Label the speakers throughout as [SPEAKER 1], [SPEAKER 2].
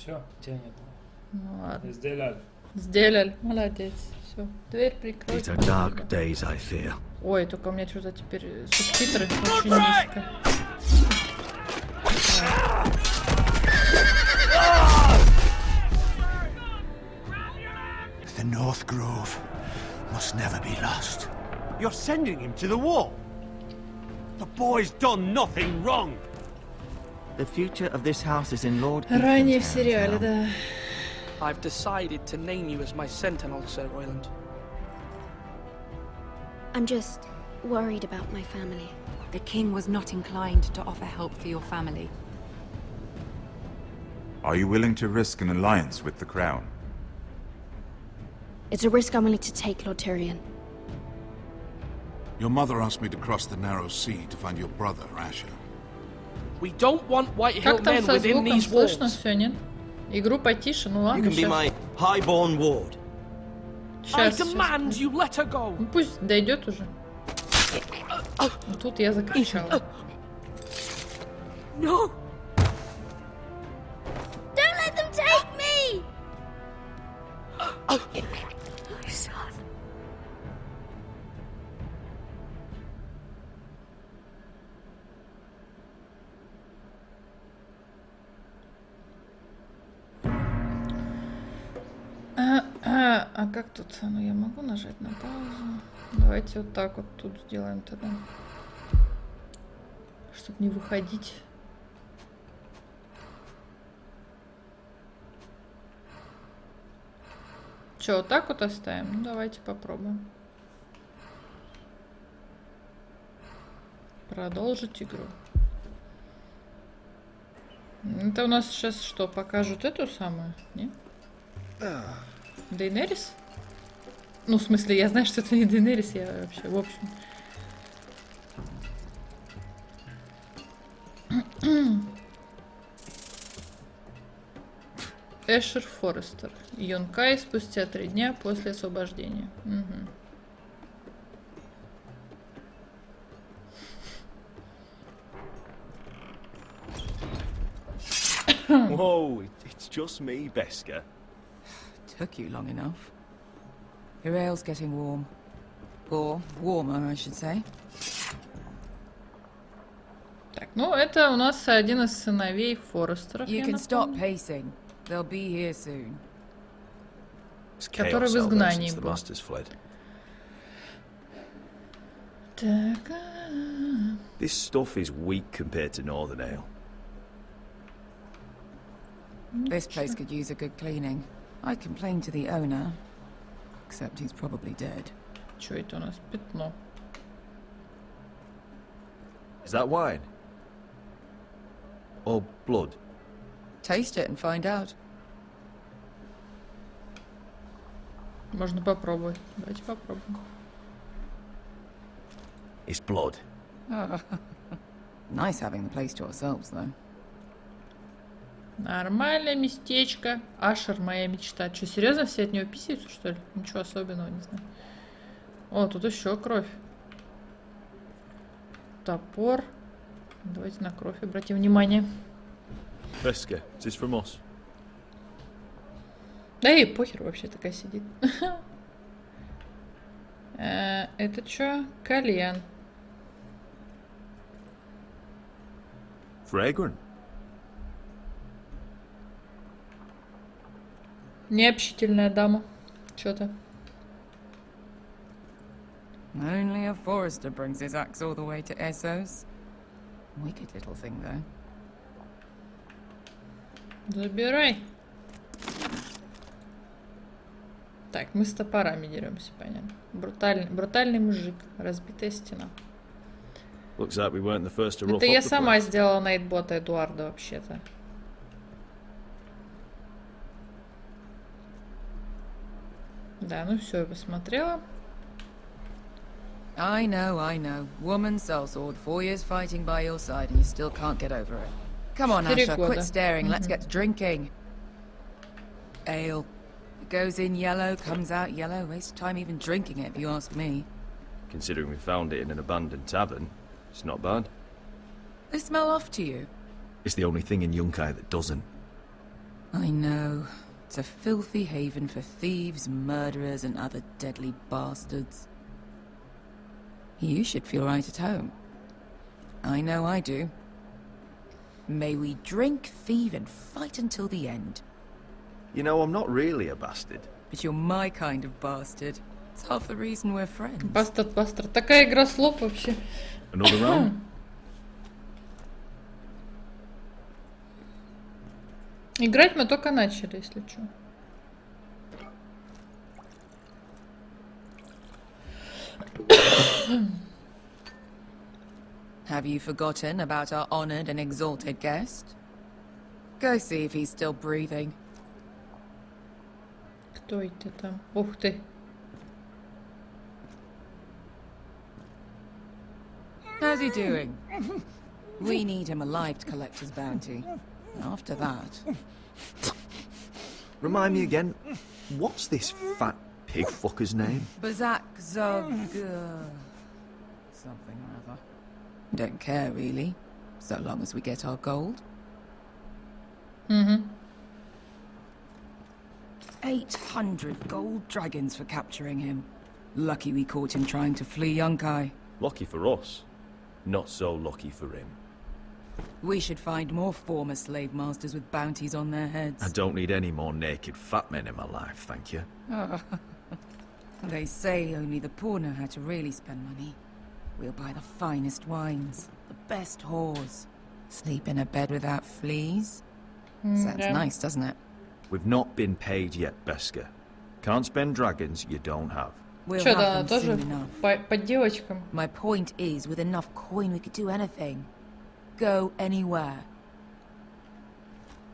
[SPEAKER 1] Все, тянет.
[SPEAKER 2] Ну ладно.
[SPEAKER 1] Сделали.
[SPEAKER 2] Сделали. Молодец. Все. Дверь прикрой.
[SPEAKER 3] These are dark days, I fear.
[SPEAKER 2] Ой, только у меня что-то теперь субтитры очень низко.
[SPEAKER 3] The North Grove must never be lost.
[SPEAKER 4] You're sending him to the wall? The boy's done nothing wrong.
[SPEAKER 3] The future of this house is in Lord
[SPEAKER 2] Ранее в
[SPEAKER 3] Ethan's
[SPEAKER 2] сериале,
[SPEAKER 3] hands
[SPEAKER 2] да.
[SPEAKER 5] I've decided to name you as my sentinel, Sir Royland.
[SPEAKER 6] I'm just worried about my family.
[SPEAKER 7] The king was not inclined to offer help for your family.
[SPEAKER 8] Are you willing to risk an alliance with the crown?
[SPEAKER 6] It's a risk I'm willing to take, Lord Tyrion.
[SPEAKER 9] Your mother asked me to cross the narrow sea to find your brother, Asher.
[SPEAKER 5] We don't want Whitehill
[SPEAKER 2] Как там
[SPEAKER 5] men
[SPEAKER 2] со
[SPEAKER 5] within
[SPEAKER 2] звуком
[SPEAKER 5] these
[SPEAKER 2] слышно
[SPEAKER 5] walls.
[SPEAKER 2] все, нет? Игру потише, ну
[SPEAKER 4] You
[SPEAKER 2] ладно,
[SPEAKER 4] can be
[SPEAKER 2] щас.
[SPEAKER 4] my highborn ward.
[SPEAKER 5] I
[SPEAKER 2] Щас,
[SPEAKER 5] demand
[SPEAKER 2] щас.
[SPEAKER 5] you let her go.
[SPEAKER 2] Ну пусть дойдет уже. Ну, тут я закричала.
[SPEAKER 5] No.
[SPEAKER 6] Don't let them take me! My son.
[SPEAKER 2] А как тут? Ну, я могу нажать на паузу. Давайте вот так вот тут сделаем тогда. Чтобы не выходить. Че, вот так вот оставим? Ну, давайте попробуем. Продолжить игру. Это у нас сейчас что, покажут эту самую? Не? Дейнерис? Ну, в смысле, я знаю, что это не Дейнерис, я вообще, в общем. Эшер Форестер. Йонкай спустя 3 дня после освобождения. Угу.
[SPEAKER 4] Whoa, it's just me, Beska.
[SPEAKER 10] Took you long enough. Your ale's getting warm. Or warmer, I should say.
[SPEAKER 2] Так, ну это у нас один из сыновей Форестеров.
[SPEAKER 10] You can stop pacing. They'll be here soon.
[SPEAKER 2] Который в изгнании был. Так.
[SPEAKER 4] This stuff is weak compared to Northern Ale.
[SPEAKER 10] This place could use a good cleaning. I complained to the owner, except he's probably dead.
[SPEAKER 2] Чё это у нас? Пятно.
[SPEAKER 4] Is that wine? Or blood?
[SPEAKER 10] Taste it and find out.
[SPEAKER 2] Можно попробовать. Давайте попробуем.
[SPEAKER 4] It's blood.
[SPEAKER 10] Nice having the place to ourselves, though.
[SPEAKER 2] Нормальное местечко. Ашер, моя мечта. Че, серьезно все от него писаются, что ли? Ничего особенного, не знаю. О, тут еще кровь. Топор. Давайте на кровь обратим внимание.
[SPEAKER 4] Beska, is this from us?
[SPEAKER 2] Да и похер вообще такая сидит. Это что? Кальян.
[SPEAKER 4] Fragrant.
[SPEAKER 2] Необщительная дама. Что-то.
[SPEAKER 10] Only a forester brings his axe all the way to Essos. Wicked little thing, though.
[SPEAKER 2] Забирай. Так, мы с топорами деремся, понятно. Брутальный мужик. Разбитая стена.
[SPEAKER 4] Looks like we weren't the first to rough
[SPEAKER 2] Это
[SPEAKER 4] up
[SPEAKER 2] я
[SPEAKER 4] the
[SPEAKER 2] сама
[SPEAKER 4] place.
[SPEAKER 2] сделала найтбота Эдуарда, вообще-то. Да, ну все, я посмотрела.
[SPEAKER 10] I know. Woman sellsword, 4 years fighting by your side, and you still can't get over it. Come on,
[SPEAKER 2] 4
[SPEAKER 10] Asher,
[SPEAKER 2] года.
[SPEAKER 10] quit staring. Let's get to drinking. Ale. It goes in yellow, comes out yellow. Waste time even drinking it, if you ask me.
[SPEAKER 4] Considering we found it in an abandoned tavern, it's not bad.
[SPEAKER 10] They smell off to you.
[SPEAKER 4] It's the only thing in Yunkai that doesn't.
[SPEAKER 10] I know. It's a filthy haven for thieves, murderers, and other deadly bastards. You should feel right at home. I know I do. May we drink, thieve, and fight until the end.
[SPEAKER 1] You know, I'm not really a bastard.
[SPEAKER 10] But you're my kind of bastard. It's half the reason we're friends.
[SPEAKER 2] Бастард, бастард. Такая игра слов вообще.
[SPEAKER 1] Another round?
[SPEAKER 2] Играть мы только начали, если что.
[SPEAKER 10] Have you forgotten about our honored and exalted guest? Go see if he's still breathing.
[SPEAKER 2] Кто это там? Ух ты.
[SPEAKER 10] How's he doing? We need him alive to collect his bounty. After that...
[SPEAKER 1] Remind me again, what's this fat pig fucker's name?
[SPEAKER 10] Bazak Zog... something or other. Don't care, really. So long as we get our gold. 800 gold dragons for capturing him. Lucky we caught him trying to flee Yunkai.
[SPEAKER 11] Lucky for us. Not so lucky for him.
[SPEAKER 10] We should find more former slave masters with bounties on their heads.
[SPEAKER 1] I don't need any more naked fat men in my life, thank you.
[SPEAKER 10] They say only the poor know how to really spend money. We'll buy the finest wines, the best whores, sleep in a bed without fleas. Sounds nice, doesn't it?
[SPEAKER 1] We've not been paid yet, Beska. Can't spend dragons you don't have.
[SPEAKER 10] We'll
[SPEAKER 2] Что,
[SPEAKER 10] have
[SPEAKER 2] да,
[SPEAKER 10] them
[SPEAKER 2] тоже
[SPEAKER 10] soon enough.
[SPEAKER 2] по девочкам.
[SPEAKER 10] My point is, with enough coin we could do anything. Go anywhere.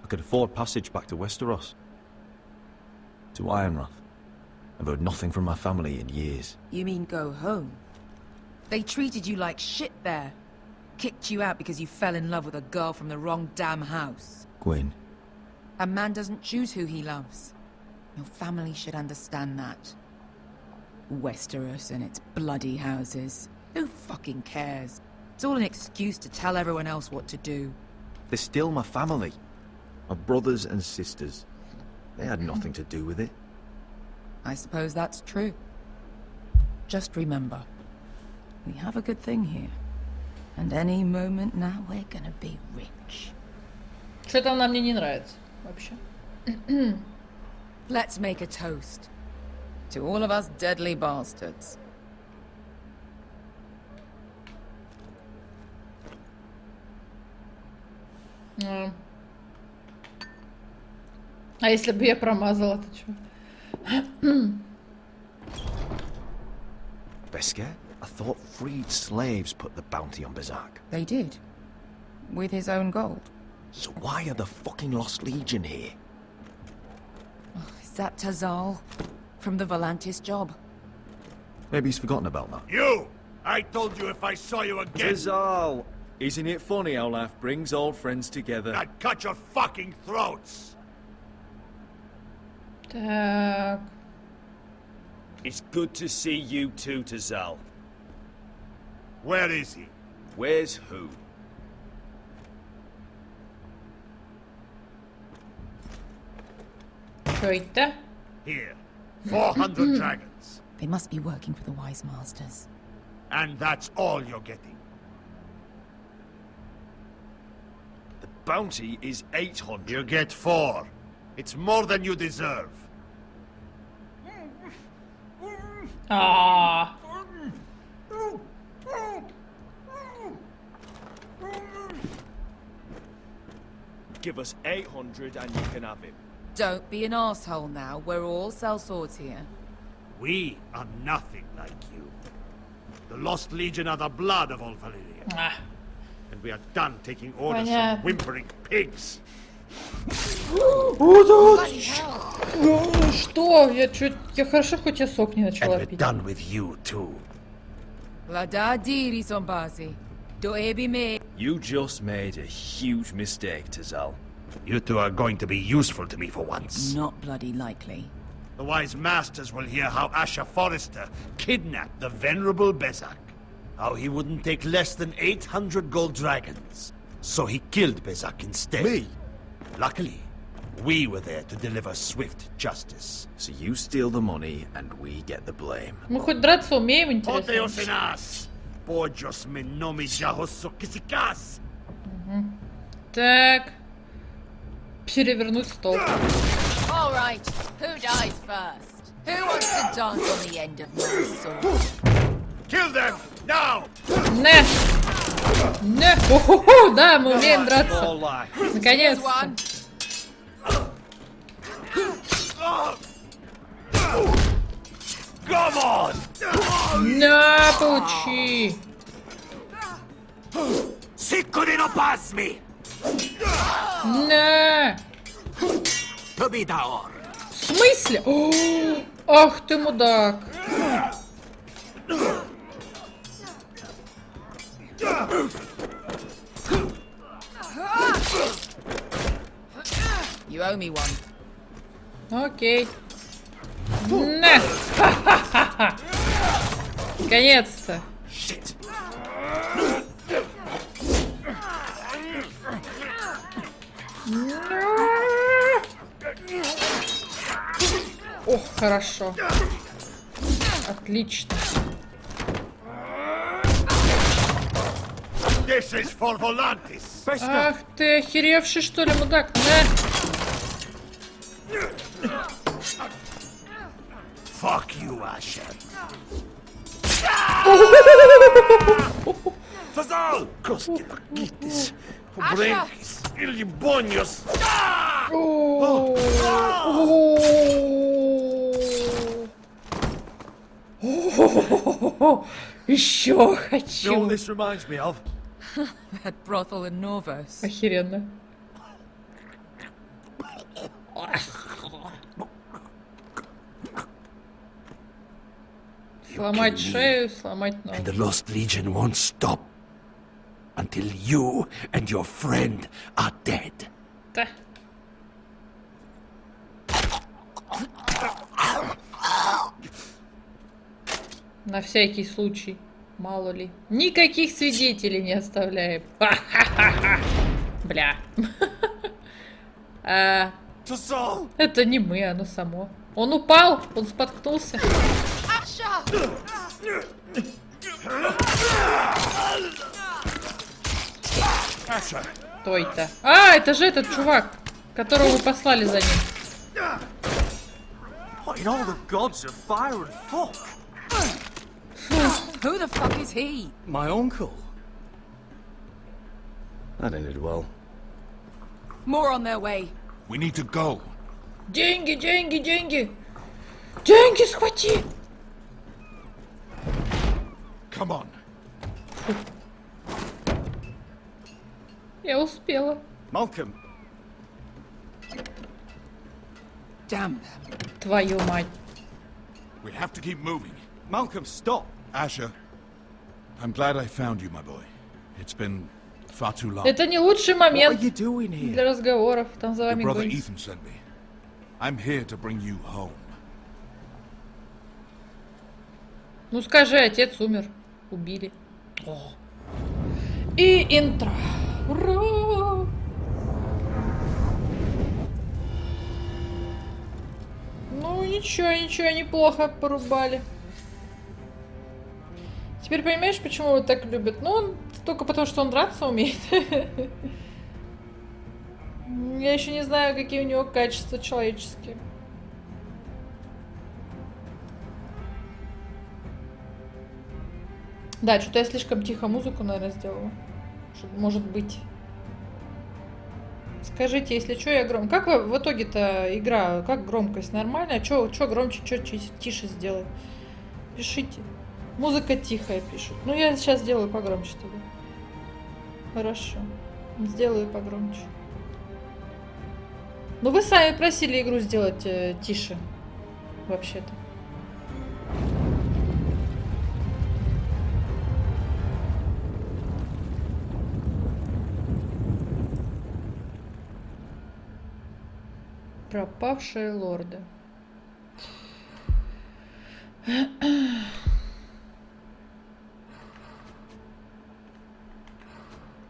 [SPEAKER 1] I could afford passage back to Westeros. To Ironrath. I've heard nothing from my family in years.
[SPEAKER 10] You mean go home? They treated you like shit there. Kicked you out because you fell in love with a girl from the wrong damn house.
[SPEAKER 1] Gwyn.
[SPEAKER 10] A man doesn't choose who he loves. Your family should understand that. Westeros and its bloody houses. Who fucking cares? It's all an excuse to tell everyone else what to do.
[SPEAKER 1] They're still my family. My brothers and sisters. They had nothing to do with it.
[SPEAKER 10] I suppose that's true. Just remember, we have a good thing here. And any moment now we're gonna be rich.
[SPEAKER 2] Что-то она мне не нравится вообще.
[SPEAKER 10] Let's make a toast. To all of us deadly bastards.
[SPEAKER 2] А если бы я промазала, то что?
[SPEAKER 1] Beska, I thought freed slaves put the bounty on Bazak.
[SPEAKER 10] They did. With his own gold.
[SPEAKER 1] So why are the fucking Lost Legion here?
[SPEAKER 10] Is that Tazal? From the Volantis job?
[SPEAKER 1] Maybe he's forgotten about that.
[SPEAKER 4] You! I told you if I saw you again,
[SPEAKER 1] Tizal! Isn't it funny how life brings old friends together?
[SPEAKER 4] I'd cut your fucking throats!
[SPEAKER 2] Так.
[SPEAKER 11] It's good to see you too, Tazal.
[SPEAKER 4] Where is he?
[SPEAKER 11] Where's who?
[SPEAKER 2] Что это?
[SPEAKER 4] Here. 400 dragons.
[SPEAKER 10] They must be working for the Wise Masters.
[SPEAKER 4] And that's all you're getting.
[SPEAKER 11] The bounty is 800.
[SPEAKER 4] You get 4. It's more than you deserve.
[SPEAKER 2] А.
[SPEAKER 11] Give us 800 and you can have him.
[SPEAKER 10] Don't be an asshole now. We're all sellswords here.
[SPEAKER 4] We are nothing like you. The Lost Legion are the blood of all Valyria.
[SPEAKER 2] А.
[SPEAKER 4] And we are done taking orders
[SPEAKER 2] Понятно.
[SPEAKER 4] from whimpering pigs.
[SPEAKER 2] Что? Я хорошо, хоть я сок не начала
[SPEAKER 4] And we're
[SPEAKER 2] пить.
[SPEAKER 4] done with you too.
[SPEAKER 10] Lada diri sombazi. Do ebi me.
[SPEAKER 11] You just made a huge mistake, Tazal.
[SPEAKER 4] You two are going to be useful to me for once.
[SPEAKER 10] Not bloody likely.
[SPEAKER 4] The Wise Masters will hear how Asher Forrester kidnapped the venerable Bezak. How he wouldn't take less than 800 gold dragons. So he killed Bezak instead.
[SPEAKER 1] Me?
[SPEAKER 4] Luckily, We were there to deliver swift justice.
[SPEAKER 1] So you steal the money and we get the blame.
[SPEAKER 2] Мы хоть драться умеем, интересно?
[SPEAKER 4] Oteos en as! Bojos me nomi jahos kisikas!
[SPEAKER 2] Так. Перевернуть стол.
[SPEAKER 10] All right, who dies first? Who wants to dance on the end of my sword?
[SPEAKER 4] Kill them! Now!
[SPEAKER 2] Не! Не! Хо-хо-хо! Да, мы умеем драться.
[SPEAKER 4] All lie.
[SPEAKER 10] Here's
[SPEAKER 2] Наконец-то.
[SPEAKER 10] one.
[SPEAKER 4] Come on!
[SPEAKER 2] На, получи.
[SPEAKER 4] Siccudi no pasmi!
[SPEAKER 2] На.
[SPEAKER 4] Tobidaor!
[SPEAKER 2] В смысле? О, ах ты мудак.
[SPEAKER 10] You owe me one.
[SPEAKER 2] Окей. На. Ха-ха-ха-ха. Наконец-то.
[SPEAKER 4] Shit!
[SPEAKER 2] Ох, хорошо. Отлично.
[SPEAKER 4] This is for Volantis!
[SPEAKER 2] Ах ты охеревший, что ли, мудак? На.
[SPEAKER 4] Fuck you, Asher! Fazal! Koski pakitis! Pobrenkis! Ilibonios!
[SPEAKER 2] Еще
[SPEAKER 4] You know what
[SPEAKER 2] хочу.
[SPEAKER 4] this reminds me of?
[SPEAKER 10] That brothel in Norvos.
[SPEAKER 2] Охеренно. Сломать шею, сломать
[SPEAKER 4] And the
[SPEAKER 2] ногу.
[SPEAKER 4] Lost Legion won't stop until you and your friend are dead.
[SPEAKER 2] Да. На всякий случай. Мало ли. Никаких свидетелей не оставляем. Ха-ха-ха-ха. Бля. А,
[SPEAKER 4] Fazal!
[SPEAKER 2] это не мы, оно само. Он упал, он споткнулся.
[SPEAKER 4] Asher!
[SPEAKER 2] Той-то. А, это же этот чувак, которого вы послали за ним.
[SPEAKER 1] What in all the gods of fire and fuck?
[SPEAKER 10] Who the fuck is he?
[SPEAKER 11] My uncle.
[SPEAKER 1] That ended well.
[SPEAKER 10] More on their way.
[SPEAKER 9] We need to go.
[SPEAKER 2] Деньги, деньги, деньги. Деньги схвати.
[SPEAKER 9] Come on.
[SPEAKER 2] Я успела.
[SPEAKER 11] Malcolm.
[SPEAKER 10] Damn them.
[SPEAKER 2] Твою мать.
[SPEAKER 9] We have to keep moving.
[SPEAKER 11] Malcolm, stop.
[SPEAKER 9] Asher, I'm glad I found you, my boy. It's been far too long.
[SPEAKER 2] Это не лучший
[SPEAKER 1] What are
[SPEAKER 2] момент
[SPEAKER 1] you doing here?
[SPEAKER 2] для разговоров. Там за
[SPEAKER 9] Your
[SPEAKER 2] вами
[SPEAKER 9] brother
[SPEAKER 2] гонится.
[SPEAKER 9] Ethan sent me. I'm here to bring you home.
[SPEAKER 2] Ну скажи, отец умер. Убили. О. И интро. Ура! Ну ничего, ничего, неплохо порубали. Теперь понимаешь, почему его так любят? Ну, он только потому, что он драться умеет. Я еще не знаю, какие у него качества человеческие. Да, что-то я слишком тихо музыку, наверное, сделала. Может быть. Скажите, если что, я громко. Как в итоге-то игра? Как громкость? Нормально? Что громче, что тише сделать? Пишите. Музыка тихая пишут. Ну, я сейчас сделаю погромче тогда. Хорошо. Сделаю погромче. Ну, вы сами просили игру сделать тише. Вообще-то. Пропавшие лорды.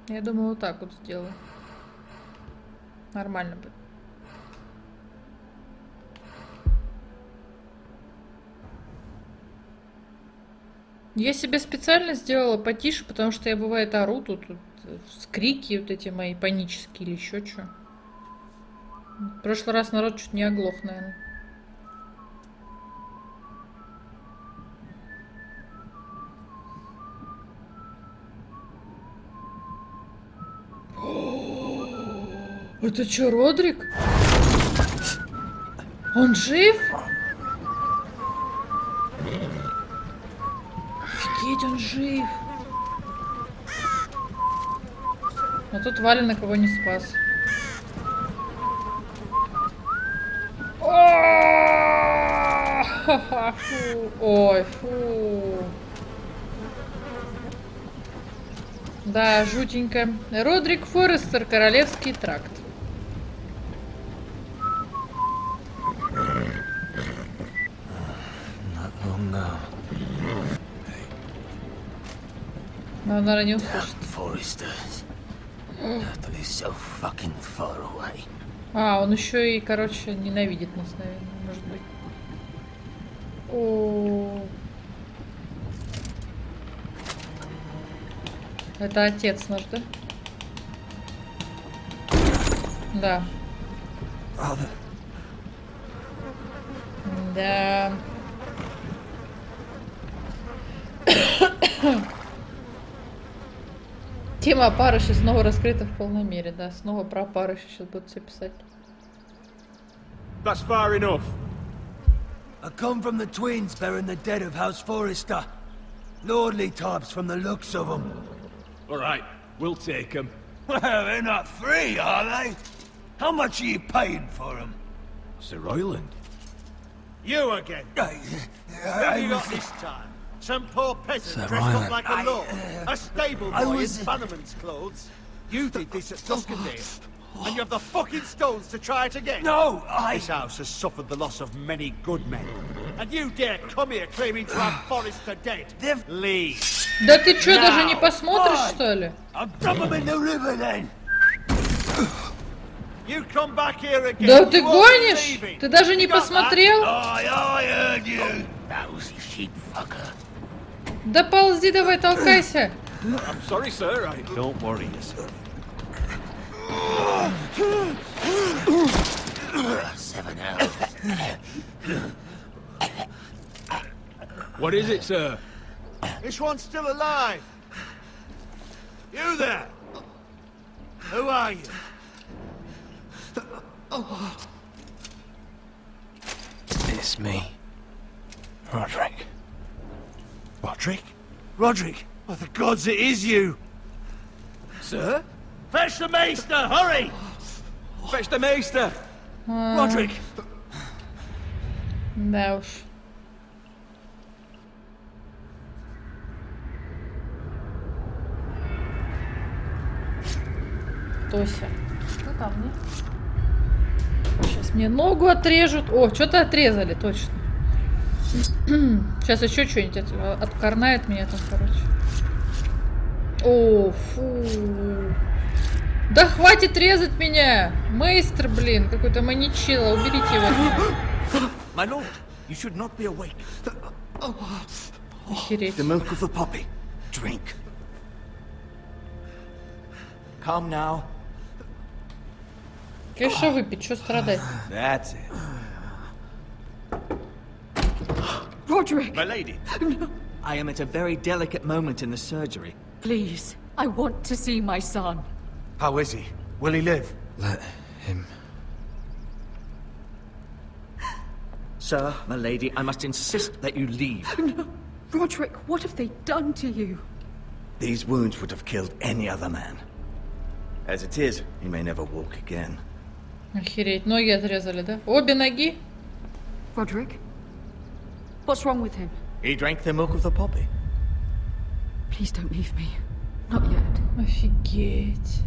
[SPEAKER 2] Я думаю, вот так вот сделаю. Нормально будет. Я себе специально сделала потише, потому что я, бывает, ору тут скрики вот эти мои панические или еще что. В прошлый раз народ чуть не оглох, наверное. Это что, Родрик? Он жив? Офигеть, он жив. Но тут Валя никого не спас. Фу. Ой, фу. Да, жутенько. Родрик Форестер, Королевский тракт. Но он, наверное, не услышит. А, он еще и, короче, ненавидит нас, наверное, может быть. О. Это отец наш, да? Да. Да. Тема опарыши снова раскрыта в полной мере, да. Снова про опарыши сейчас будут все писать.
[SPEAKER 11] That's far enough.
[SPEAKER 3] I come from the twins bearing the dead of House Forrester. Lordly types from the looks of them.
[SPEAKER 11] All right, we'll take them.
[SPEAKER 3] Well, they're not free, are they? How much are you paying for them?
[SPEAKER 1] Sir Royland.
[SPEAKER 4] You again. What have you got this time? Some poor peasant dressed up like a lord. A stable boy in Bannerman's clothes. You did this at Duskendale. And you have the fucking stones to try it again?
[SPEAKER 3] No,
[SPEAKER 4] This house has suffered the loss of many good men. And you dare come here claiming to have Forrester dead? Leave.
[SPEAKER 2] Да ты чё, даже не посмотришь, что ли?
[SPEAKER 3] I'll dump them in the river then.
[SPEAKER 4] You come back here again.
[SPEAKER 2] Да ты гонишь? Ты даже не посмотрел?
[SPEAKER 3] I heard you. Lousy sheep fucker.
[SPEAKER 2] Да ползи давай, толкайся.
[SPEAKER 11] I'm sorry, sir.
[SPEAKER 1] Don't worry yourself.
[SPEAKER 3] 7 hours.
[SPEAKER 11] What is it, sir?
[SPEAKER 4] This one's still alive. You there. Who are you?
[SPEAKER 3] It's me. Roderick.
[SPEAKER 4] Roderick? Roderick? Oh, the gods, it is you!
[SPEAKER 11] Sir?
[SPEAKER 4] Fetch the maester, hurry!
[SPEAKER 11] Fetch the maester!
[SPEAKER 4] Roderick!
[SPEAKER 2] Да уж. Тося. Что там, не? Сейчас мне ногу отрежут. О, что-то отрезали, точно. Сейчас еще что-нибудь откорнает меня там, короче. О, фу. Да хватит резать меня! Мейстер, блин, какой-то маничила. Уберите его.
[SPEAKER 3] My lord, you should not be awake.
[SPEAKER 2] Охереть.
[SPEAKER 3] The milk of the poppy. Drink. Come now.
[SPEAKER 2] Конечно, выпить, что страдать?
[SPEAKER 3] That's it.
[SPEAKER 12] Roderick!
[SPEAKER 3] My lady. I am at a very delicate moment in the surgery.
[SPEAKER 12] Please, I want to see my son.
[SPEAKER 3] How is he? Will he live?
[SPEAKER 1] Let him.
[SPEAKER 3] Sir, my lady, I must insist that you leave.
[SPEAKER 12] No. Roderick, what have they done to you?
[SPEAKER 3] These wounds would have killed any other man. As it is, he may never walk again.
[SPEAKER 2] Охереть, ноги отрезали, да? Обе ноги?
[SPEAKER 12] Roderick? What's wrong with him?
[SPEAKER 3] He drank the milk of the poppy.
[SPEAKER 12] Please don't leave me. Not yet.
[SPEAKER 2] Офигеть.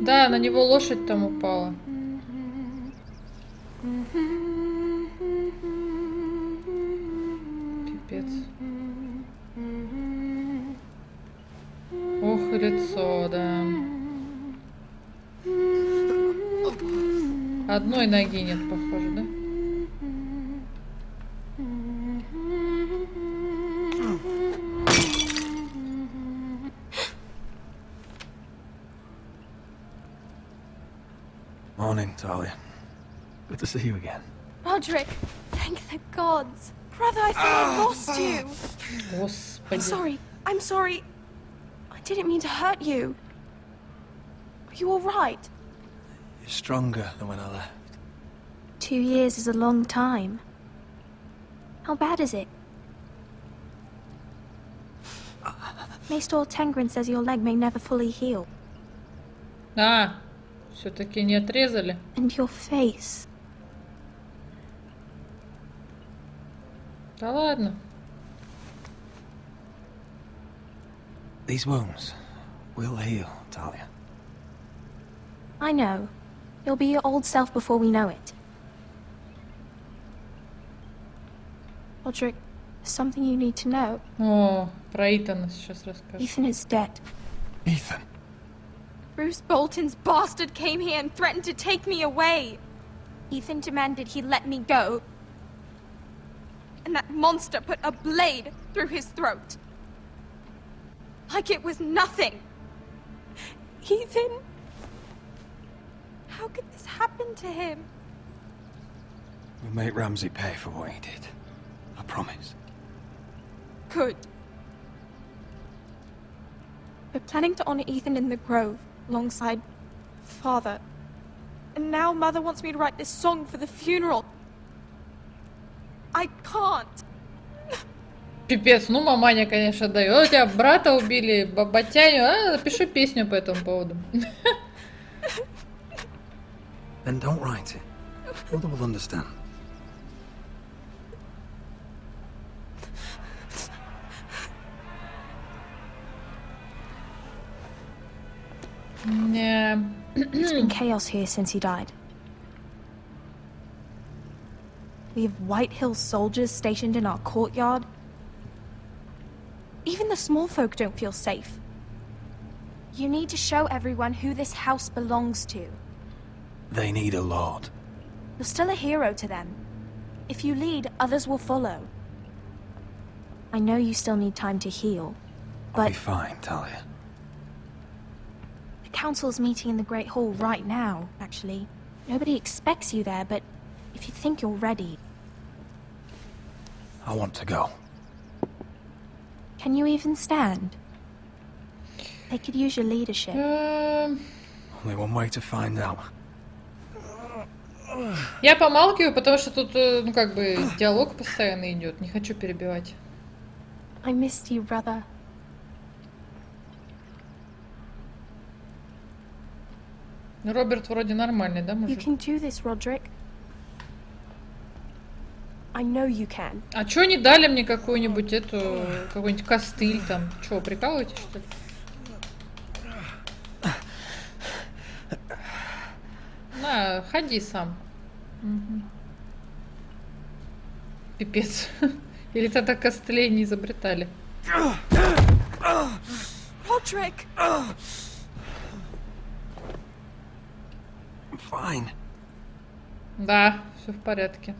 [SPEAKER 2] Да, на него лошадь там упала. Пипец. лицо, да. Одной ноги нет, похоже, да?
[SPEAKER 1] Morning, Talia. Good to see you again.
[SPEAKER 6] Roderick, thank the gods. Brother, I thought I lost you.
[SPEAKER 2] Господи.
[SPEAKER 6] I'm sorry. I didn't mean to hurt you. Are you all right?
[SPEAKER 3] You're stronger than when I left.
[SPEAKER 6] 2 years is a long time. How bad is it? Maester Tengrin says your leg may never fully heal.
[SPEAKER 2] А, все-таки не отрезали.
[SPEAKER 6] And your face.
[SPEAKER 2] Да ладно.
[SPEAKER 3] These wounds will heal, Talia.
[SPEAKER 6] I know. You'll be your old self before we know it. Roderick, there's something you need to know.
[SPEAKER 2] О, про Итана сейчас расскажу.
[SPEAKER 6] Ethan is dead.
[SPEAKER 3] Ethan.
[SPEAKER 6] Bruce Bolton's bastard came here and threatened to take me away. Ethan demanded he let me go. And that monster put a blade through his throat. Like it was nothing. Ethan... How could this happen to him?
[SPEAKER 3] We'll make Ramsay pay for what he did. I promise.
[SPEAKER 6] Good. We're planning to honor Ethan in the Grove, alongside Father. And now Mother wants me to write this song for the funeral. I can't.
[SPEAKER 2] Пипец, ну маманя, конечно, дает. У тебя брата убили, батяню, а? Напиши песню по этому поводу.
[SPEAKER 3] Then don't write it. Mother will understand.
[SPEAKER 2] Yeah.
[SPEAKER 6] It's been chaos here since he died. We have White Hill soldiers stationed in our courtyard. Even the small folk don't feel safe. You need to show everyone who this house belongs to.
[SPEAKER 3] They need a lord.
[SPEAKER 6] You're still a hero to them. If you lead, others will follow. I know you still need time to heal,
[SPEAKER 3] I'll
[SPEAKER 6] but
[SPEAKER 3] be fine, Talia.
[SPEAKER 6] the council's meeting in the Great Hall right now, actually. Nobody expects you there, but if you think you're ready...
[SPEAKER 3] I want to go.
[SPEAKER 6] Can you even stand? They could use your leadership.
[SPEAKER 3] Only one way to find out.
[SPEAKER 2] Я помалкиваю, потому что тут, ну как бы, диалог постоянно идет. Не хочу перебивать.
[SPEAKER 6] I missed you, brother.
[SPEAKER 2] Ну, Роберт вроде нормальный, да,
[SPEAKER 6] You
[SPEAKER 2] мужик?
[SPEAKER 6] can do this, Roderick. I know you can.
[SPEAKER 2] А чё не дали мне какую-нибудь эту, какой-нибудь костыль там? Чё, прикалываетесь, что ли? На, ходи сам. Угу. Пипец. Или тогда костылей не изобретали.
[SPEAKER 6] Roderick!
[SPEAKER 3] Fine.
[SPEAKER 2] Да, все в порядке.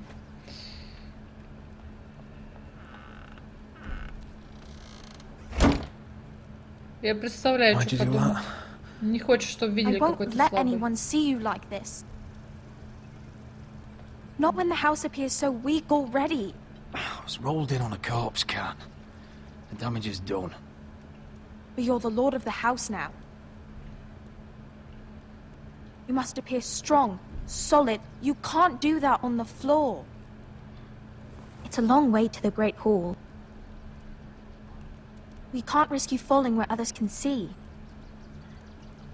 [SPEAKER 2] Я представляю,
[SPEAKER 3] Why'd
[SPEAKER 2] что
[SPEAKER 3] you do
[SPEAKER 2] подумал.
[SPEAKER 3] that?
[SPEAKER 2] Не хочешь, чтобы
[SPEAKER 6] I
[SPEAKER 2] видели
[SPEAKER 6] won't
[SPEAKER 2] какой-то
[SPEAKER 6] let
[SPEAKER 2] слабый.
[SPEAKER 6] anyone see you like this. Not when the house appears so weak already.
[SPEAKER 3] I was rolled in on a corpse cart. The damage is done.
[SPEAKER 6] But you're the lord of the house now. You must appear strong, solid. You can't do that on the floor. It's a long way to the Great Hall. We can't risk you falling where others can see.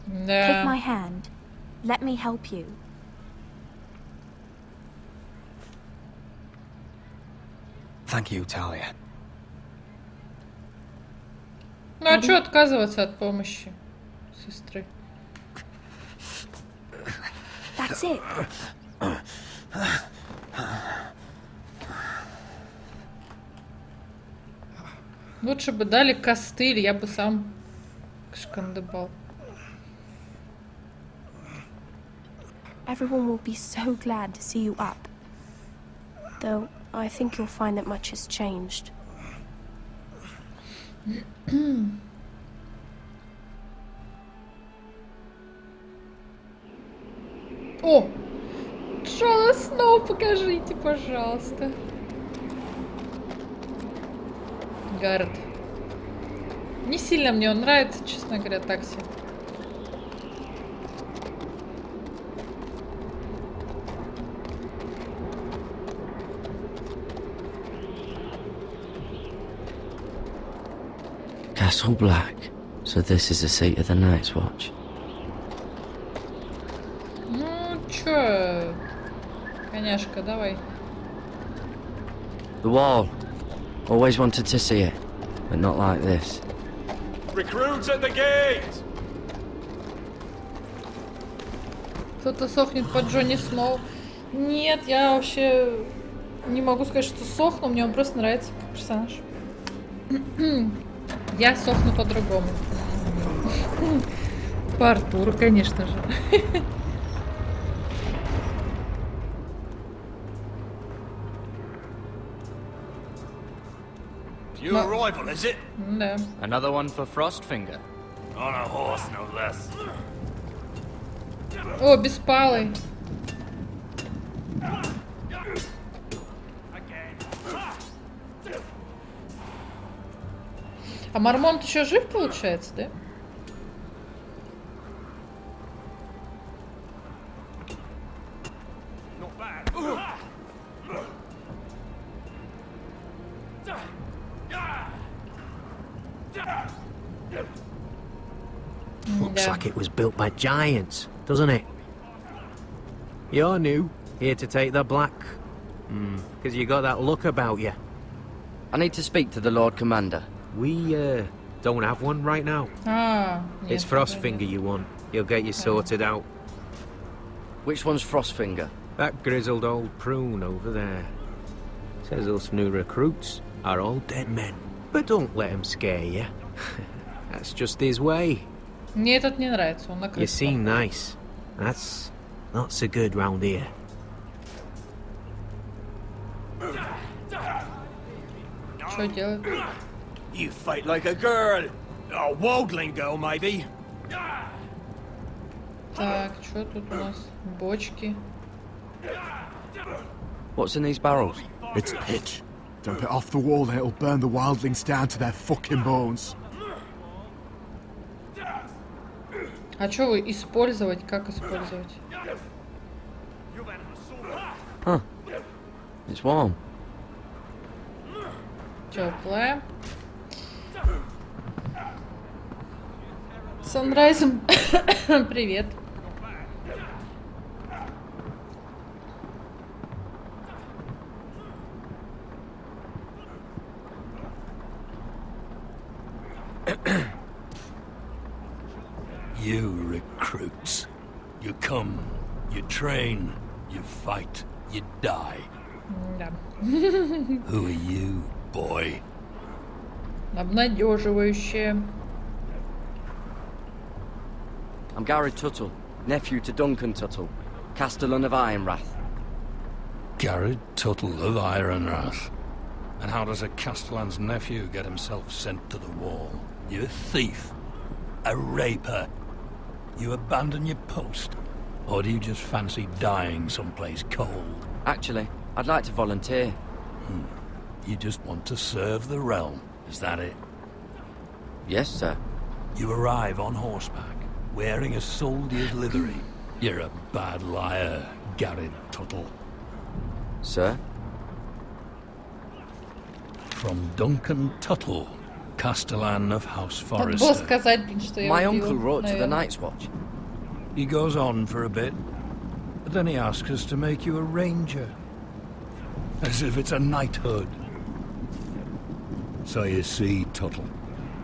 [SPEAKER 2] Да.
[SPEAKER 6] Take my hand. Let me help you.
[SPEAKER 3] Thank you, Talia.
[SPEAKER 2] Ну а чё отказываться от помощи сестры?
[SPEAKER 6] That's it.
[SPEAKER 2] Лучше бы дали костыль, я бы сам Шкандыбал.
[SPEAKER 13] Everyone will be so glad to see you up. Though, I think you'll find that much has changed.
[SPEAKER 2] О! Джона Сноу, покажите, пожалуйста. Гаррет. Не сильно мне он нравится, честно говоря, такси.
[SPEAKER 14] Castle Black. So this is the seat of the Night's Watch.
[SPEAKER 2] Ну, чё? Коняшка, давай.
[SPEAKER 14] The wall. Always wanted to see it, but not like this.
[SPEAKER 15] Recruits at the gate!
[SPEAKER 2] Кто-то сохнет по Джонни Сноу. Нет, я вообще не могу сказать, что сохну, мне он просто нравится как персонаж. Я сохну по-другому. По Артуру, конечно же.
[SPEAKER 4] New arrival, is it?
[SPEAKER 2] Да.
[SPEAKER 16] Another one for Frostfinger.
[SPEAKER 4] On a horse, no less.
[SPEAKER 2] О, беспалый. А Мармонт еще жив, получается, да?
[SPEAKER 17] Looks like it was built by giants, doesn't it? You're new, here to take the black. Because you got that look about you.
[SPEAKER 14] I need to speak to the Lord Commander.
[SPEAKER 17] We, don't have one right now. It's Frostfinger you want. He'll get you sorted out.
[SPEAKER 14] Which one's Frostfinger?
[SPEAKER 17] That grizzled old prune over there. Says us new recruits are all dead men. But don't let him scare you. That's just his way.
[SPEAKER 2] Мне этот не нравится, он накрыт.
[SPEAKER 17] You seem nice. That's not so good round here.
[SPEAKER 2] Что делать?
[SPEAKER 4] You fight like a girl. A wildling girl, maybe.
[SPEAKER 2] Так, что тут у нас? Бочки.
[SPEAKER 14] What's in these barrels?
[SPEAKER 18] It's pitch. Dump it off the wall, then it'll burn the wildlings down to their fucking bones.
[SPEAKER 2] А что вы использовать? Как использовать?
[SPEAKER 14] Huh. It's warm.
[SPEAKER 2] Теплая. Санрайзом. Привет.
[SPEAKER 3] You recruits. You come, you train, you fight, you die.
[SPEAKER 2] Да.
[SPEAKER 3] Who are you, boy?
[SPEAKER 2] Обнадеживающе.
[SPEAKER 14] I'm Gary Tuttle, nephew to Duncan Tuttle, Castellan of Ironrath.
[SPEAKER 3] Garrett Tuttle of Ironrath. And how does a Castellan's nephew get himself sent to the wall? You thief. A raper. You abandon your post? Or do you just fancy dying someplace cold?
[SPEAKER 14] Actually, I'd like to volunteer.
[SPEAKER 3] You just want to serve the realm, is that it?
[SPEAKER 14] Yes, sir.
[SPEAKER 3] You arrive on horseback, wearing a soldier's livery. You're a bad liar, Garrett Tuttle.
[SPEAKER 14] Sir?
[SPEAKER 3] From Duncan Tuttle, Castellan of House
[SPEAKER 2] Надо было
[SPEAKER 3] Forrester.
[SPEAKER 2] сказать, блин, что я
[SPEAKER 14] My
[SPEAKER 2] убила,
[SPEAKER 14] uncle wrote to the
[SPEAKER 2] наверное.
[SPEAKER 14] Night's Watch.
[SPEAKER 3] He goes on for a bit, but then he asks us to make you a ranger. As if it's a knighthood. So you see, Tuttle,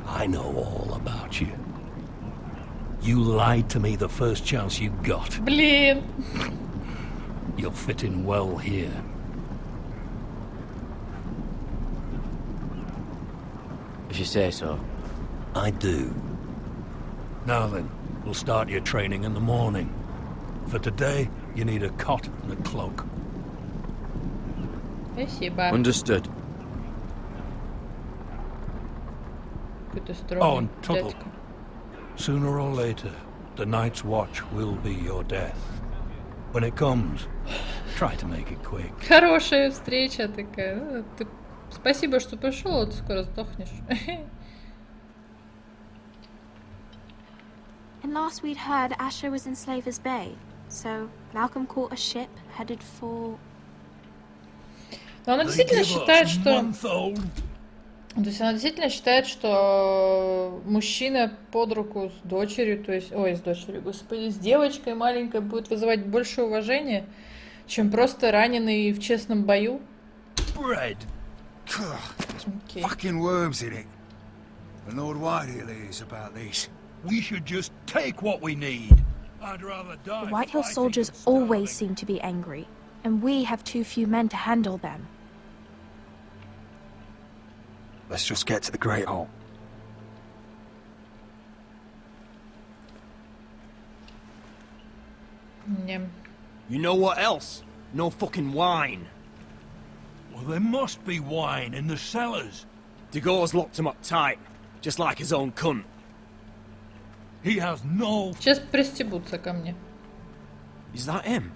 [SPEAKER 3] I know all about you. You lied to me the first chance you got.
[SPEAKER 2] Блин.
[SPEAKER 3] You'll fit in well here.
[SPEAKER 14] If you say so.
[SPEAKER 3] I do. Now then, we'll start your training in the morning. For today, you need a cot and a cloak.
[SPEAKER 2] Спасибо.
[SPEAKER 14] Understood.
[SPEAKER 2] Какой-то
[SPEAKER 3] Oh,
[SPEAKER 2] строгий
[SPEAKER 3] and Tuttle.
[SPEAKER 2] дядька.
[SPEAKER 3] Sooner or later, the Night's Watch will be your death. When it comes, try to make it quick.
[SPEAKER 2] Хорошая встреча такая. Ну, ты... Спасибо, что пришел, а ты скоро сдохнешь.
[SPEAKER 13] And last we'd heard Asher was in Slaver's Bay, so Malcolm caught a ship headed for...
[SPEAKER 2] Но она действительно считает, что... То есть она действительно считает, что мужчина под руку с дочерью, то есть... Ой, с дочерью, господи, с девочкой маленькой будет вызывать больше уважения, чем просто раненый в честном бою.
[SPEAKER 19] Bread.
[SPEAKER 2] Okay.
[SPEAKER 19] Fucking worms in it. And Lord Whitehill is about this.
[SPEAKER 3] We should just take what we need. I'd rather die.
[SPEAKER 13] The Whitehill soldiers always seem to be angry, and we have too few men to handle them.
[SPEAKER 19] Let's just get to the Great Hall.
[SPEAKER 2] Yeah.
[SPEAKER 11] You know what else? No fucking wine.
[SPEAKER 3] Well, there must be wine in the cellars.
[SPEAKER 11] Degore's locked him up tight, just like his own cunt.
[SPEAKER 3] He has no...
[SPEAKER 2] Сейчас пристебутся ко мне.
[SPEAKER 11] Is that him?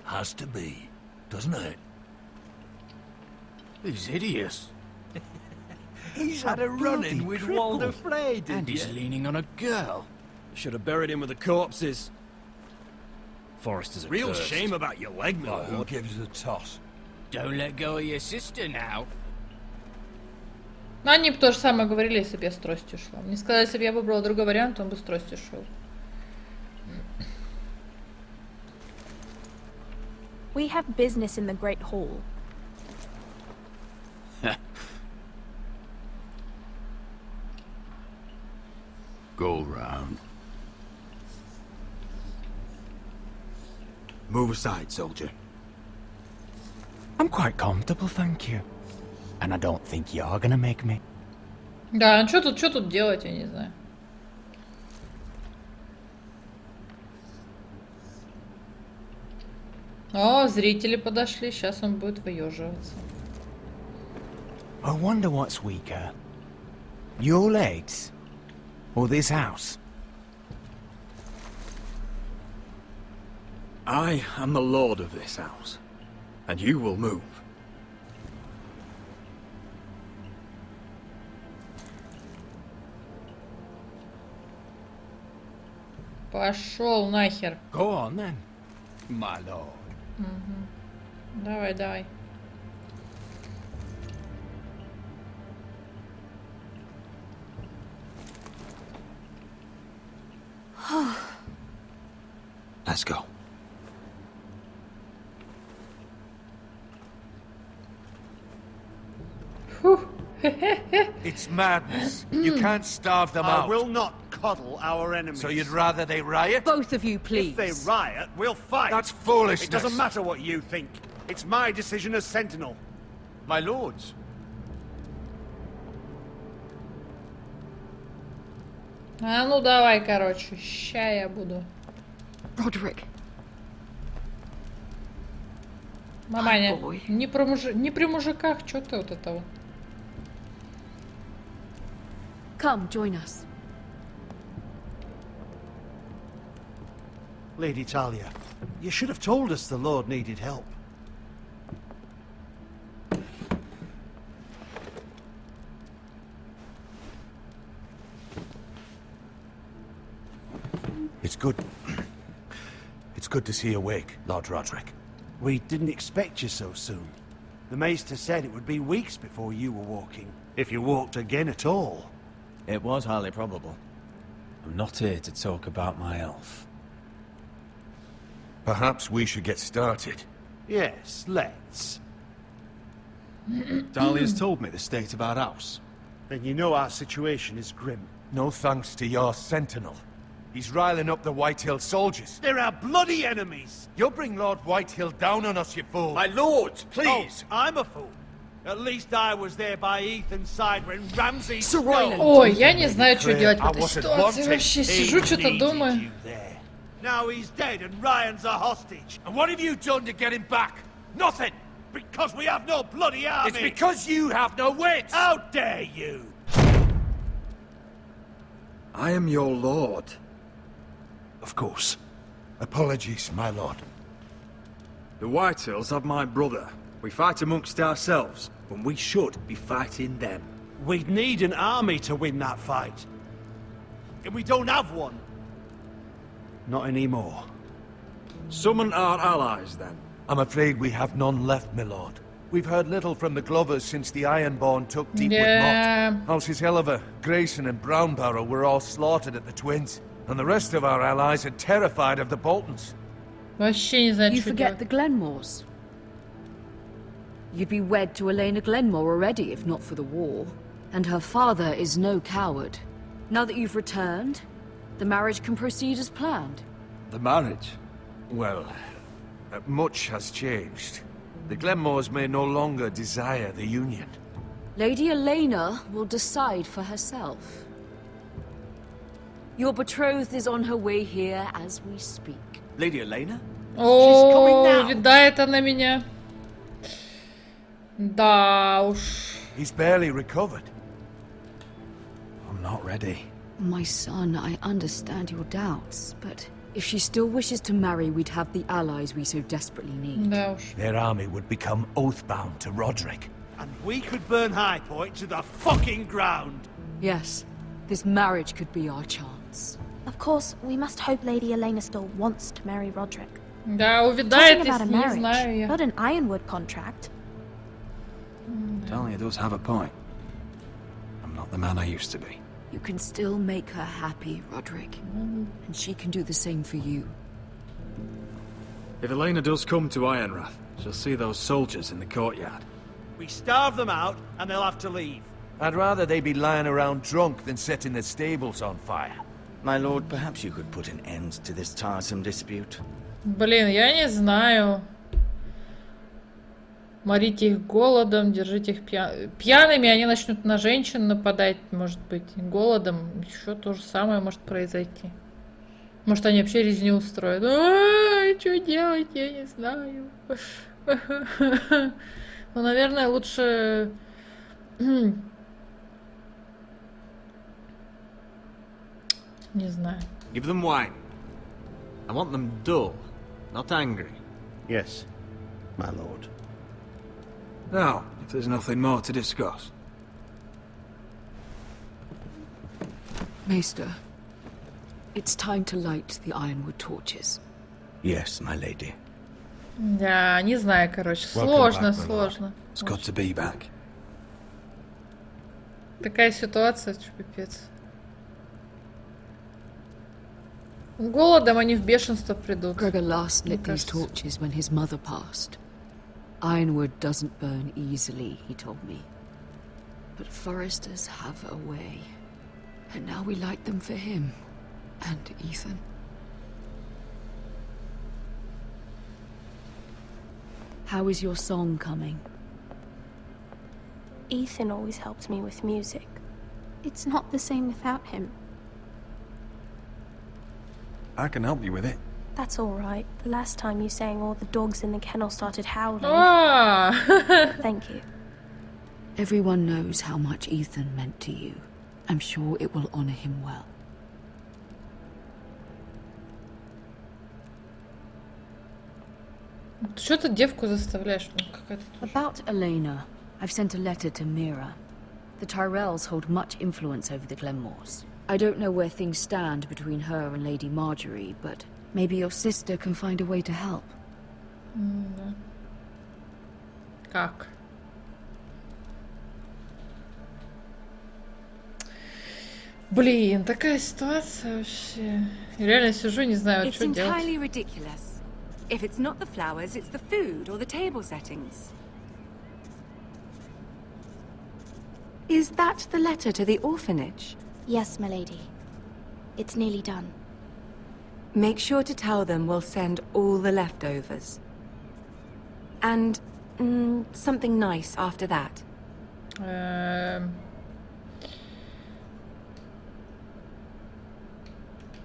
[SPEAKER 3] Has to be, doesn't it?
[SPEAKER 19] He's hideous.
[SPEAKER 11] He's had a run-in with Walder Frey,
[SPEAKER 19] And he's leaning on a girl.
[SPEAKER 11] Should have buried him with the corpses. Forrester's a
[SPEAKER 3] Real
[SPEAKER 11] cursed.
[SPEAKER 3] shame about your leg, my
[SPEAKER 11] Oh,
[SPEAKER 3] Who gives a toss?
[SPEAKER 19] Don't let go of your sister now.
[SPEAKER 2] Ну, они бы то же самое говорили, если бы я с тростью шла. Мне сказали, если бы я выбрала другой вариант, он бы с тростью шел.
[SPEAKER 13] We have business in the Great Hall.
[SPEAKER 19] Go round. Move aside, soldier.
[SPEAKER 20] I'm quite comfortable, thank you. And I don't think you're gonna make me.
[SPEAKER 2] Да, ну что тут делать, я не знаю. О, зрители подошли, сейчас он будет выеживаться.
[SPEAKER 20] I wonder what's weaker. Your legs? Or this house?
[SPEAKER 1] I am the lord of this house, and you will move.
[SPEAKER 2] Пошел нахер.
[SPEAKER 19] Go on then, my lord.
[SPEAKER 2] Угу. Давай, давай.
[SPEAKER 1] Let's go.
[SPEAKER 19] It's madness. You can't starve them
[SPEAKER 4] I
[SPEAKER 19] out.
[SPEAKER 4] will not coddle our enemies.
[SPEAKER 19] So you'd rather they riot?
[SPEAKER 12] Both of you, please.
[SPEAKER 4] If they riot, we'll fight.
[SPEAKER 19] That's foolishness.
[SPEAKER 4] It doesn't matter what you think. It's my decision as Sentinel.
[SPEAKER 19] My lords.
[SPEAKER 2] А ну давай, короче, ща я буду.
[SPEAKER 12] Roderick.
[SPEAKER 2] Маманя, не при мужиках, что ты вот это вот.
[SPEAKER 12] Come, join us.
[SPEAKER 4] Lady Talia, you should have told us the Lord needed help.
[SPEAKER 19] It's good. It's good to see you awake, Lord Roderick.
[SPEAKER 4] We didn't expect you so soon. The Maester said it would be weeks before you were walking, if you walked again at all.
[SPEAKER 1] It was highly probable. I'm not here to talk about my elf.
[SPEAKER 19] Perhaps we should get started.
[SPEAKER 4] Yes, let's.
[SPEAKER 1] Dahlia's told me the state of our house.
[SPEAKER 4] Then you know our situation is grim.
[SPEAKER 19] No thanks to your sentinel. He's riling up the Whitehill soldiers.
[SPEAKER 4] They're our bloody enemies!
[SPEAKER 19] You'll bring Lord Whitehill down on us, you fool!
[SPEAKER 11] My lords, please!
[SPEAKER 4] Oh, I'm a fool. At least I was there by Ethan's side when Ramsey
[SPEAKER 2] Ой, я не знаю, что делать в этой ситуации. Вообще сижу, что-то думаю.
[SPEAKER 4] Now he's dead and Ryan's a hostage. And what have you done to get him back? Nothing! Because we have no bloody army!
[SPEAKER 19] It's because you have no wits!
[SPEAKER 4] How dare you!
[SPEAKER 1] I am your lord.
[SPEAKER 9] Of course. Apologies, my lord.
[SPEAKER 1] The Whitehills have my brother. We fight amongst ourselves, when we should be fighting them.
[SPEAKER 4] We'd need an army to win that fight. And we don't have one. Not anymore.
[SPEAKER 1] Summon our allies, then.
[SPEAKER 19] I'm afraid we have none left, my lord. We've heard little from the Glovers since the Ironborn took Deepwood Mott. Houses Helliver, Grayson and Brownbarrow were all slaughtered at the Twins. And the rest of our allies are terrified of the Boltons.
[SPEAKER 2] Вообще не знаю,
[SPEAKER 12] You
[SPEAKER 2] что
[SPEAKER 12] forget
[SPEAKER 2] делать.
[SPEAKER 12] the Glenmores. You'd be wed to Elena Glenmore already if not for the war. And her father is no coward. Now that you've returned, the marriage can proceed as planned.
[SPEAKER 1] The marriage?
[SPEAKER 19] Well, much has changed. The Glenmores may no longer desire the union.
[SPEAKER 12] Lady Elena will decide for herself. Your betrothed is on her way here as we speak.
[SPEAKER 1] Lady Elena?
[SPEAKER 2] О, видает она меня. Да уж.
[SPEAKER 19] He's barely recovered.
[SPEAKER 1] I'm not ready.
[SPEAKER 12] My son, I understand your doubts, but if she still wishes to marry, we'd have the allies we so desperately need.
[SPEAKER 2] Да уж.
[SPEAKER 19] Their army would become oathbound to Roderick.
[SPEAKER 4] And we could burn High Point to the fucking ground.
[SPEAKER 12] Yes, this marriage could be our chance.
[SPEAKER 13] Of course, we must hope Lady Elena still wants to marry Roderick.
[SPEAKER 2] Да, увядает,
[SPEAKER 13] Talking about a
[SPEAKER 2] если не знаю
[SPEAKER 13] marriage,
[SPEAKER 2] я.
[SPEAKER 13] not an Ironwood contract.
[SPEAKER 1] Talia does have a point. I'm not the man I used to be.
[SPEAKER 12] You can still make her happy, Roderick. And she can do the same for you.
[SPEAKER 1] If Elena does come to Ironrath, she'll see those soldiers in the courtyard.
[SPEAKER 4] We starve them out and they'll have to leave.
[SPEAKER 19] I'd rather they be lying around drunk than setting the stables on fire.
[SPEAKER 21] My lord, perhaps you could put an end to this tiresome dispute.
[SPEAKER 2] Блин, я не знаю. Морите их голодом, держите их пьяными, они начнут на женщин нападать, может быть. Голодом еще то же самое может произойти. Может, они вообще резню устроят. Что делать, я не знаю. Ну, наверное, лучше... Не знаю.
[SPEAKER 17] Give them wine. I want them dull, not angry.
[SPEAKER 21] Yes, my lord.
[SPEAKER 1] Now, if there's nothing more to discuss.
[SPEAKER 12] Maester, it's time to light the Ironwood torches.
[SPEAKER 21] Yes, my lady.
[SPEAKER 2] Да, не знаю, короче. Сложно, сложно.
[SPEAKER 1] It's good to be back.
[SPEAKER 2] Такая ситуация, что пипец. Голодом они в бешенство придут.
[SPEAKER 12] Gregor last lit these torches when his mother passed. Ironwood doesn't burn easily, he told me. But foresters have a way. And now we light them for him. And Ethan. How is your song coming?
[SPEAKER 13] Ethan always helps me with music. It's not the same without him.
[SPEAKER 1] I can help you with it.
[SPEAKER 13] That's all right. The last time you sang, all the dogs in the kennel started howling.
[SPEAKER 2] Ah!
[SPEAKER 13] Thank you.
[SPEAKER 12] Everyone knows how much Ethan meant to you. I'm sure it will honor him well.
[SPEAKER 2] Что ты девку заставляешь? Ну, какая-то...
[SPEAKER 12] About Elena, I've sent a letter to Mira. The Tyrells hold much influence over the Glenmores. I don't know where things stand between her and Lady Marjorie, but maybe your sister can find a way to help.
[SPEAKER 2] Да. Как? Блин, такая ситуация вообще. Реально сижу, не знаю, что делать.
[SPEAKER 7] It's entirely ridiculous. If it's not the flowers, it's the food or the table settings. Is that the letter to the orphanage?
[SPEAKER 13] Yes, my lady. It's nearly done.
[SPEAKER 7] Make sure to tell them we'll send all the leftovers. And something nice after that.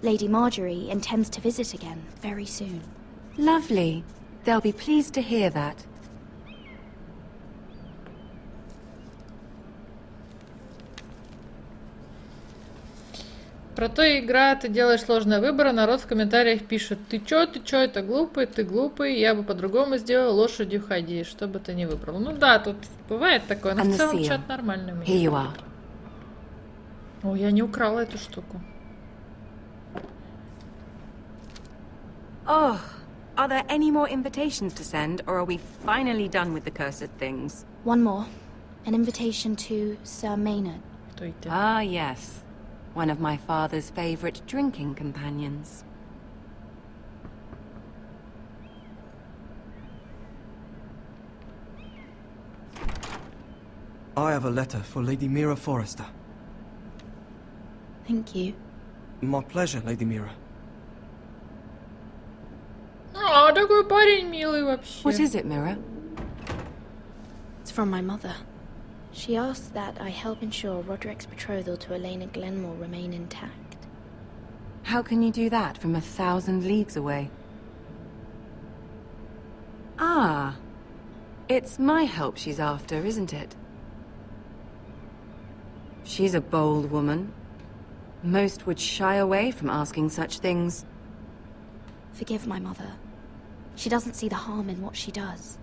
[SPEAKER 8] Lady Marjorie intends to visit again very soon.
[SPEAKER 7] Lovely. They'll be pleased to hear that.
[SPEAKER 2] Про то игра, ты делаешь сложные выборы, народ в комментариях пишет: ты чё, это глупый, ты глупый, я бы по-другому сделал, лошадью ходи, что бы ты ни выбрал. Ну да, тут бывает такое, но в целом чат нормальный у меня. О, я не украла эту штуку.
[SPEAKER 7] Oh, are there any more invitations to send, or are we finally done with the cursed things?
[SPEAKER 8] One more. An invitation to Sir Maynard.
[SPEAKER 7] Ah, yes. One of my father's favorite drinking companions.
[SPEAKER 22] I have a letter for Lady Mira Forrester.
[SPEAKER 8] Thank you.
[SPEAKER 22] My pleasure, Lady Mira.
[SPEAKER 2] А, такой парень милый вообще.
[SPEAKER 7] What is it, Mira?
[SPEAKER 8] It's from my mother. She asks that I help ensure Roderick's betrothal to Elena Glenmore remain intact.
[SPEAKER 7] How can you do that from 1,000 leagues away? Ah. It's my help she's after, isn't it? She's a bold woman. Most would shy away from asking such things.
[SPEAKER 8] Forgive my mother. She doesn't see the harm in what she does.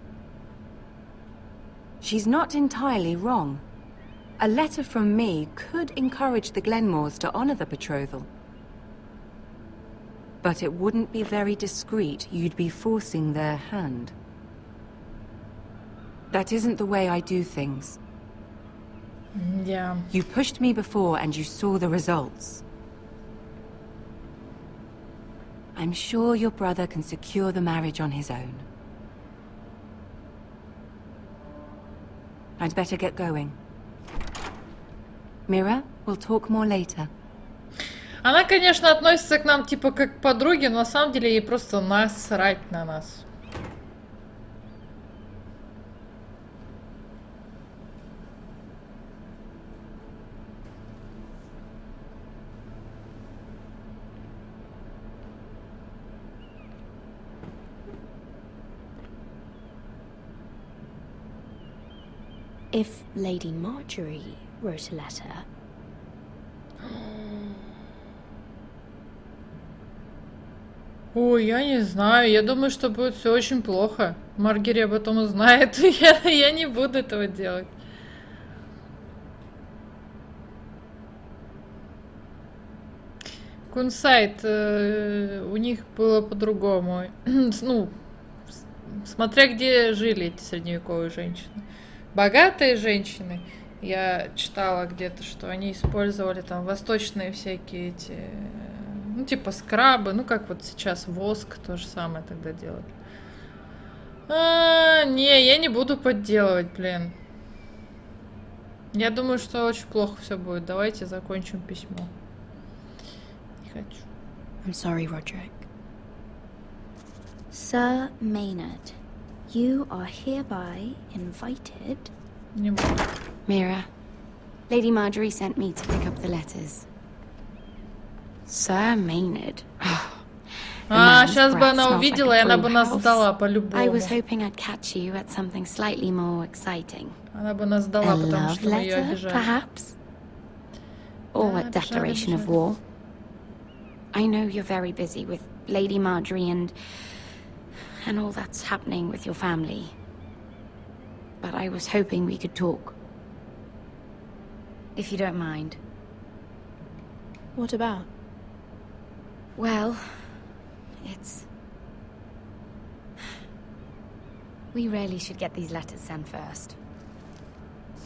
[SPEAKER 7] She's not entirely wrong. A letter from me could encourage the Glenmores to honor the betrothal. But it wouldn't be very discreet. You'd be forcing their hand. That isn't the way I do things.
[SPEAKER 2] Yeah.
[SPEAKER 7] You pushed me before and you saw the results. I'm sure your brother can secure the marriage on his own. I'd better get going. Mira, we'll talk more later.
[SPEAKER 2] Она, конечно, относится к нам типа как к подруге, но на самом деле ей просто насрать на нас.
[SPEAKER 8] If Lady Marjorie wrote a letter...
[SPEAKER 2] Ой, я не знаю. Я думаю, что будет все очень плохо. Маргери об этом узнает. Я не буду этого делать. Кунсайт, у них было по-другому. Ну, смотря где жили эти средневековые женщины. Богатые женщины, я читала где-то, что они использовали там восточные всякие эти, ну типа скрабы, ну как вот сейчас воск, то же самое тогда делали. Не, я не буду подделывать, блин. Я думаю, что очень плохо все будет. Давайте закончим письмо. Не хочу.
[SPEAKER 8] I'm sorry, Roderick. Sir Maynard. You are hereby invited.
[SPEAKER 7] Mira, Lady Marjorie sent me to pick up the letters.
[SPEAKER 8] Sir Maynard.
[SPEAKER 2] Сейчас бы она увидела, и она бы нас сдала по-любому.
[SPEAKER 8] I was hoping I'd catch you at something slightly more exciting.
[SPEAKER 2] Она бы нас сдала, потому что мы ее обижали.
[SPEAKER 8] Perhaps? Or a declaration of war. I know you're very busy with Lady Marjorie and all that's happening with your family. But I was hoping we could talk. If you don't mind. What about? Well, it's... We really should get these letters sent first.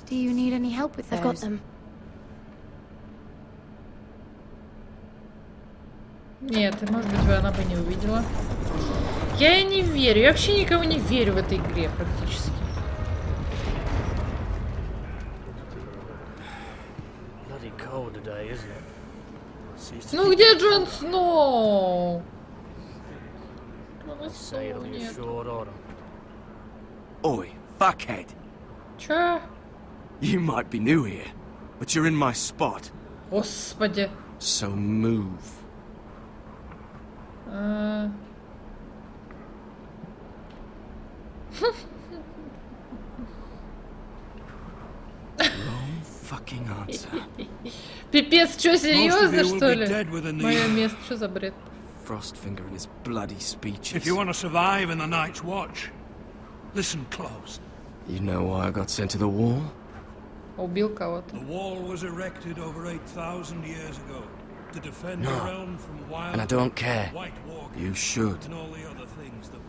[SPEAKER 8] Do you need any help with those? I've got them.
[SPEAKER 2] Нет, может быть, она бы не увидела. Я ей не верю. Я вообще никого не верю в этой игре практически. Ну где Джон Сноу?
[SPEAKER 11] Oi,
[SPEAKER 22] fuckhead.
[SPEAKER 2] Чё?
[SPEAKER 22] You might be new here, but you're in my spot.
[SPEAKER 2] Господи.
[SPEAKER 22] So move. Wrong fucking answer.
[SPEAKER 2] Пипец, чё, серьезно, что ли? Мое место, что за бред?
[SPEAKER 22] Frostfinger and his bloody speeches.
[SPEAKER 3] If you want to survive in the Night's Watch, listen close.
[SPEAKER 22] You know why I got sent to the wall?
[SPEAKER 2] Убил кого-то.
[SPEAKER 3] The wall was erected over 8,000 years ago to defend the realm from wild.
[SPEAKER 22] And I don't care. You should.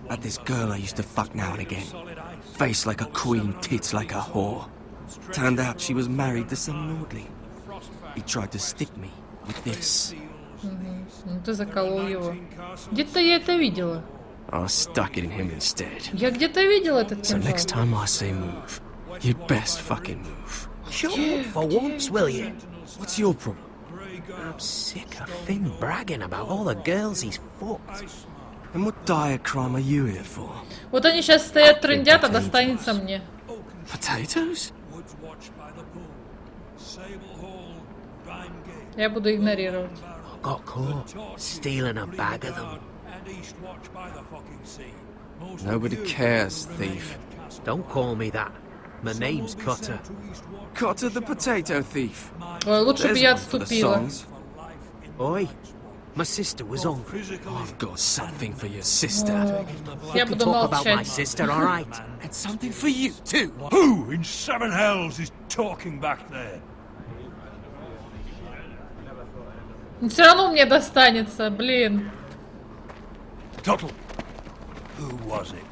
[SPEAKER 22] I had this girl I used to fuck now and again. Face like a queen, tits like a whore. Turned out she was married to some lordling. He tried to stick me with this.
[SPEAKER 2] Ну ты заколол его. Где-то я это видела.
[SPEAKER 22] I stuck it in him instead.
[SPEAKER 2] Я где-то видела этот
[SPEAKER 22] So
[SPEAKER 2] кинжал.
[SPEAKER 22] next time I say move, you'd best fucking move.
[SPEAKER 17] Shut up for once, will you?
[SPEAKER 22] What's your problem?
[SPEAKER 17] I'm sick of Finn bragging about all the girls he's fucked.
[SPEAKER 22] And what dire crime are you here for?
[SPEAKER 2] Вот они сейчас стоят, трындят, а достанется мне.
[SPEAKER 22] Potatoes?
[SPEAKER 2] Я буду игнорировать.
[SPEAKER 17] Got caught stealing a bag of them.
[SPEAKER 22] Nobody cares, thief.
[SPEAKER 17] Don't call me that. My name's Cutter.
[SPEAKER 22] Cutter the potato thief.
[SPEAKER 2] Ой, лучше бы я
[SPEAKER 22] There's one for the
[SPEAKER 2] отступила.
[SPEAKER 22] songs.
[SPEAKER 17] Oi, my sister was hungry.
[SPEAKER 22] I've got something for your sister.
[SPEAKER 2] Я
[SPEAKER 17] We can
[SPEAKER 2] буду
[SPEAKER 17] talk about my
[SPEAKER 2] молчать.
[SPEAKER 17] sister, all right?
[SPEAKER 22] And something for you, too.
[SPEAKER 3] Who in seven hells is talking back there?
[SPEAKER 2] Все равно мне достанется, блин.
[SPEAKER 3] Tuttle. Who was it?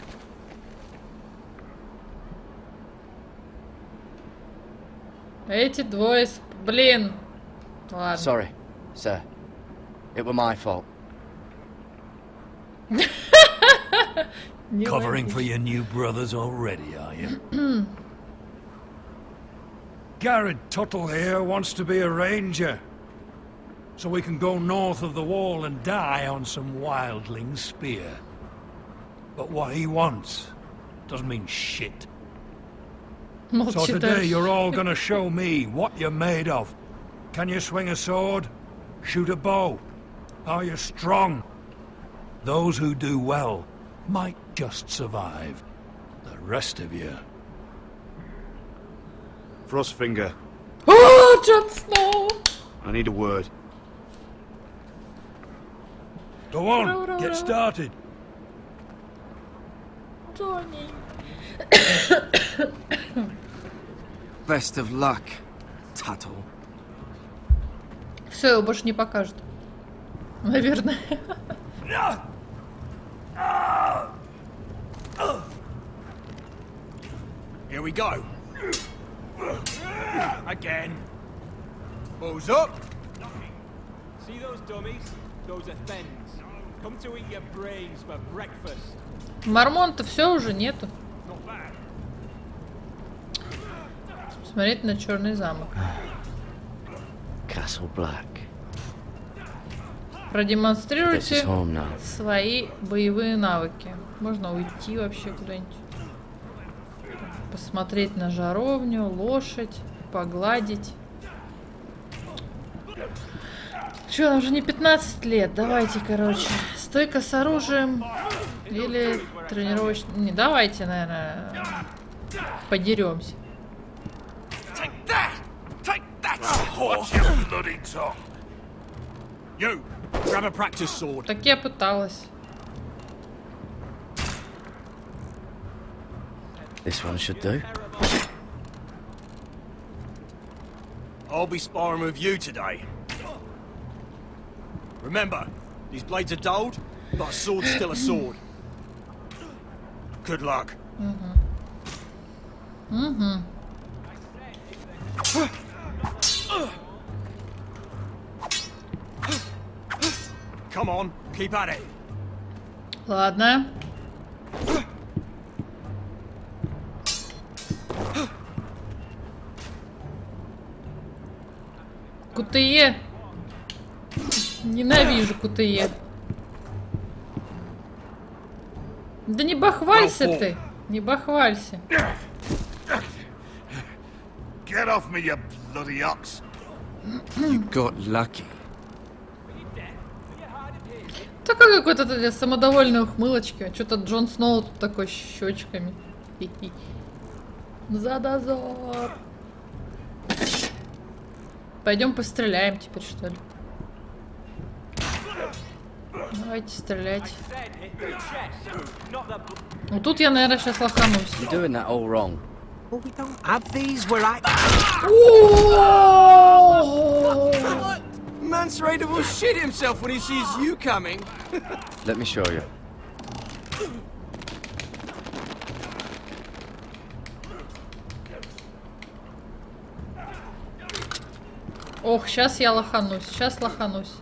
[SPEAKER 2] Эти двое, блин. Ладно.
[SPEAKER 14] Sorry, sir. It were my fault.
[SPEAKER 3] Covering for your new brothers already, are you? Garrett Tuttle here wants to be a ranger. So we can go north of the wall and die on some wildling spear. But what he wants doesn't mean shit. So today you're all gonna show me what you're made of. Can you swing a sword? Shoot a bow? Are you strong? Those who do well might just survive. The rest of you...
[SPEAKER 9] Frostfinger,
[SPEAKER 2] О, Джон Сноу!
[SPEAKER 9] I need a word.
[SPEAKER 3] Go on, get started.
[SPEAKER 2] Джонни.
[SPEAKER 22] Best of luck, Tuttle.
[SPEAKER 2] Все, его больше не покажут. Наверное.
[SPEAKER 11] Here we go. Again. Balls up.
[SPEAKER 5] See those dummies? Those are thens. Come to eat your brains for breakfast.
[SPEAKER 2] Мормон-то все уже нету. Смотреть на черный замок.
[SPEAKER 14] Castle Black.
[SPEAKER 2] Продемонстрируйте свои боевые навыки. Можно уйти вообще куда-нибудь. Посмотреть на жаровню, лошадь, погладить. Че, нам уже не 15 лет. Давайте, короче. Стойка с оружием. Или тренировочный... Не, давайте, наверное, подеремся.
[SPEAKER 11] You, grab a practice sword.
[SPEAKER 2] Так я пыталась.
[SPEAKER 14] This one should do.
[SPEAKER 11] I'll be sparring with you today. Remember, these blades are dulled, but a sword's still a sword. Good luck. Come on, keep at it.
[SPEAKER 2] Ладно. Кутые. Ненавижу кутые. Да не бахвалься ты. Не бахвалься.
[SPEAKER 9] Get off me, you bloody ox!
[SPEAKER 22] You got lucky.
[SPEAKER 2] Такой какой-то самодовольной ухмылочки. Что-то Джон Сноу тут такой с щечками. За дозор. Пойдем постреляем теперь, что ли? Давайте стрелять. Ну тут я, наверное, сейчас лоханусь.
[SPEAKER 14] You're doing that all wrong.
[SPEAKER 17] Well, we don't have these where I...
[SPEAKER 22] Mance Raider will shit himself when he sees you coming.
[SPEAKER 14] Let me show you.
[SPEAKER 2] Ох, сейчас я лоханусь, сейчас лоханусь.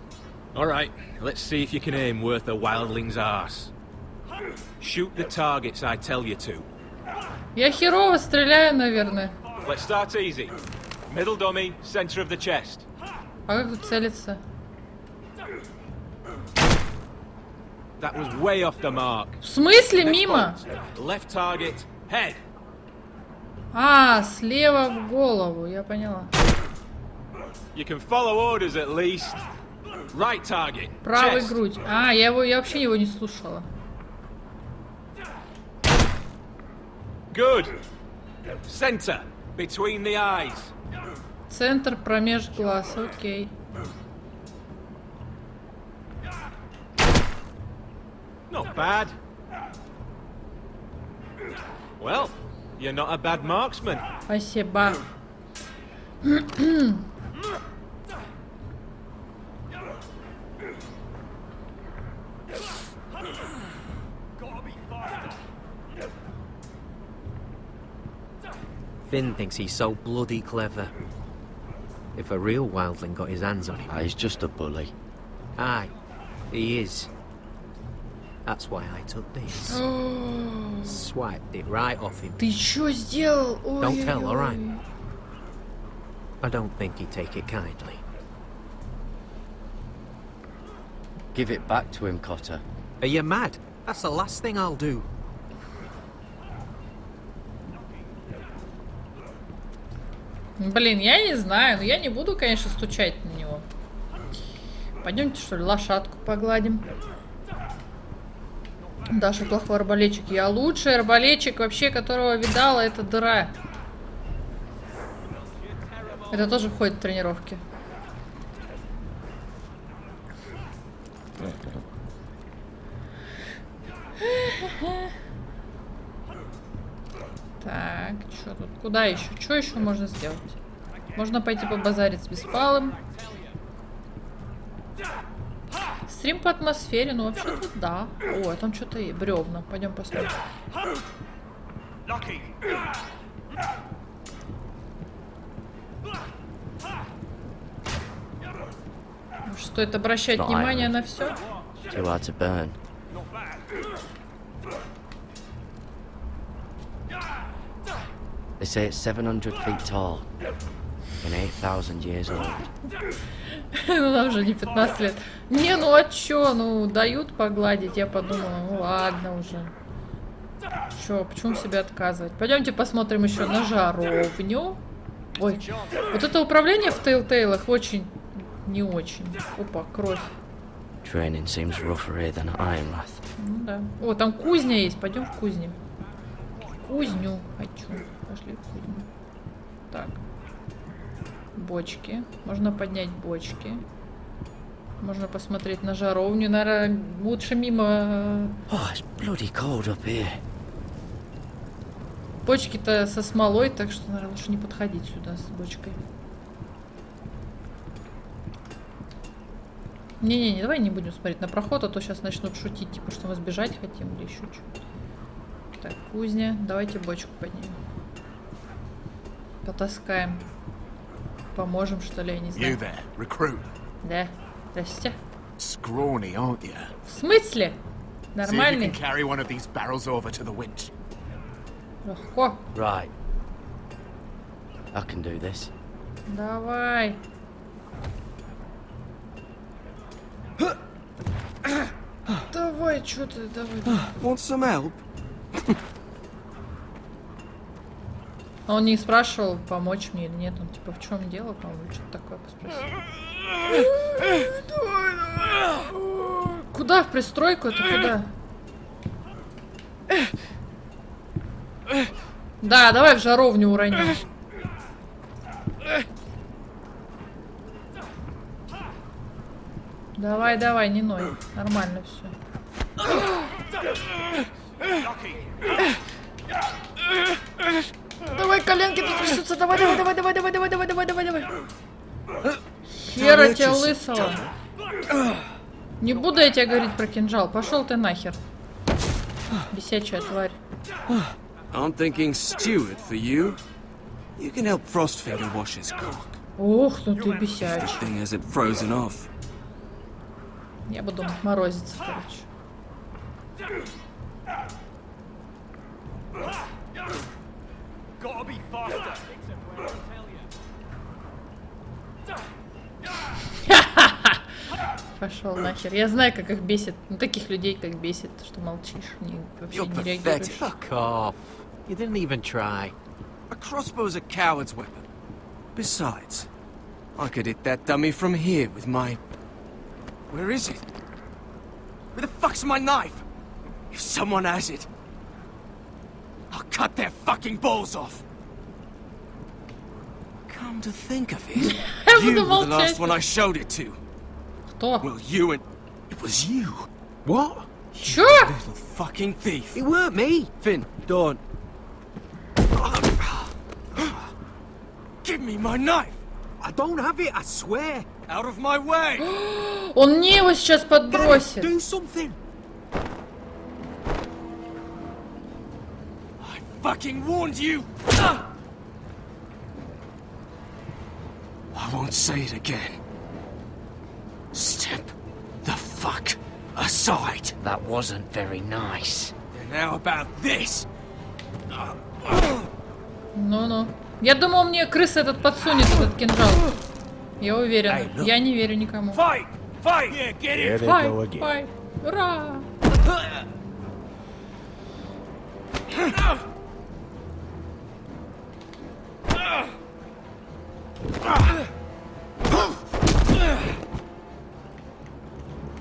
[SPEAKER 5] Alright, let's see if you can aim worth a wildling's arse. Shoot the targets I tell you to.
[SPEAKER 2] Я херово стреляю, наверное.
[SPEAKER 5] Let's start easy. Middle dummy, center of the chest.
[SPEAKER 2] А как тут целиться?
[SPEAKER 5] That was way off the mark.
[SPEAKER 2] В смысле мимо?
[SPEAKER 5] Left target, head.
[SPEAKER 2] А, слева в голову, я поняла.
[SPEAKER 5] You can follow orders at least. Right target.
[SPEAKER 2] Правый
[SPEAKER 5] chest.
[SPEAKER 2] грудь. А, я вообще его не слушала.
[SPEAKER 5] Good. Center, between the eyes.
[SPEAKER 2] Центр промеж глаз, окей.
[SPEAKER 5] Not bad. Well, you're not a bad marksman.
[SPEAKER 2] Спасибо.
[SPEAKER 17] Finn thinks he's so bloody clever. If a real wildling got his hands on him...
[SPEAKER 14] He's just a bully.
[SPEAKER 17] Aye, he is. That's why I took this. Swiped it right off him.
[SPEAKER 2] Ты чё сделал?
[SPEAKER 17] Don't tell, alright? I don't think he'd take it kindly.
[SPEAKER 14] Give it back to him, Cotter.
[SPEAKER 17] Are you mad? That's the last thing I'll do.
[SPEAKER 2] Блин, я не знаю, но я не буду, конечно, стучать на него. Пойдемте, что ли, лошадку погладим. Даша плохой арбалетчик. Я лучший арбалетчик вообще, которого видала, это дыра. Это тоже входит в тренировки. Так, что тут? Куда еще? Что еще можно сделать? Можно пойти побазарить с Беспалым. Стрим по атмосфере, ну вообще-то да. О, там что-то и бревна. Пойдем посмотрим. Стоит обращать внимание на все.
[SPEAKER 14] Too hard to burn. They say it's 700 feet tall and 8,000 years old.
[SPEAKER 2] Ну, нам уже не 15 лет. Не, ну а чё? Ну, дают погладить. Я подумала, ну ладно уже. Чё, почему себе отказывать? Пойдемте посмотрим еще на жаровню. Ой, вот это управление в Telltale очень не очень. Опа, кровь.
[SPEAKER 14] Training seems rougher here than at Ironrath.
[SPEAKER 2] Ну да. О, там кузня есть. Пойдем в кузню. Кузню хочу. Пошли в кузню. Так. Бочки. Можно поднять бочки. Можно посмотреть на жаровню. Наверное, лучше мимо...
[SPEAKER 14] Oh, it's bloody cold up here.
[SPEAKER 2] Бочки-то со смолой, так что, наверное, лучше не подходить сюда с бочкой. Не-не-не, давай не будем смотреть на проход, а то сейчас начнут шутить, типа, что мы сбежать хотим или еще что-то. Так, кузня. Давайте бочку поднимем. Потаскаем. Поможем, что ли, я не знаю.
[SPEAKER 18] You there, recruit.
[SPEAKER 2] Да. Здрасте.
[SPEAKER 18] Scrawny, aren't you?
[SPEAKER 2] В смысле?
[SPEAKER 18] See if you
[SPEAKER 2] Нормальный?
[SPEAKER 18] can carry one of these barrels over to the winch.
[SPEAKER 2] Легко.
[SPEAKER 14] Right. I can do this.
[SPEAKER 2] Давай. Давай, что ты, давай.
[SPEAKER 22] Want some help?
[SPEAKER 2] Он не спрашивал, помочь мне или нет. Он типа, в чем дело, по-моему, что-то такое поспросил. Куда? В пристройку? Это куда? Да, давай в жаровню уроним. Давай, давай, не ной. Нормально все. Давай, коленки тут трясутся. Давай, давай, давай, давай, давай, давай, давай, давай, давай, давай. Хера тебя лысого. Не буду я тебе говорить про кинжал. Пошел ты нахер. Бесячая тварь.
[SPEAKER 22] I'm thinking steward for you. You can help Frostfinger wash his cock.
[SPEAKER 2] Ох, ну ты бесячий.
[SPEAKER 22] The thing hasn't frozen off.
[SPEAKER 2] Я буду морозиться, короче.
[SPEAKER 5] Gotta be faster.
[SPEAKER 2] Пошел нахер. Я знаю, как их бесит. Ну, таких людей, как бесит, что молчишь, вообще не реагируешь.
[SPEAKER 20] Fuck off. You didn't even try.
[SPEAKER 22] A crossbow's a coward's weapon. Besides, I could hit that dummy from here with my... Where is it? Where the fuck's my knife? If someone has it, I'll cut their fucking balls off. Come to think of it, you were the last one I showed it to.
[SPEAKER 2] Кто?
[SPEAKER 22] Well, you and... It was you.
[SPEAKER 20] What?
[SPEAKER 2] Чё?
[SPEAKER 22] Little fucking thief.
[SPEAKER 20] It weren't me.
[SPEAKER 22] Finn, don't. Give me my knife.
[SPEAKER 20] I don't have it, I swear.
[SPEAKER 22] Out of my way.
[SPEAKER 2] Он мне его сейчас подбросит.
[SPEAKER 20] Do something.
[SPEAKER 22] I fucking warned you. I won't say it again. Step the fuck aside.
[SPEAKER 20] That wasn't very nice.
[SPEAKER 22] And now about this.
[SPEAKER 2] Ну-ну. Я думал, мне крыса этот подсунет, этот кинжал. Я уверен. Я не верю никому.
[SPEAKER 11] Fight! Fight! Yeah, get it!
[SPEAKER 2] Fight! Fight! Ура!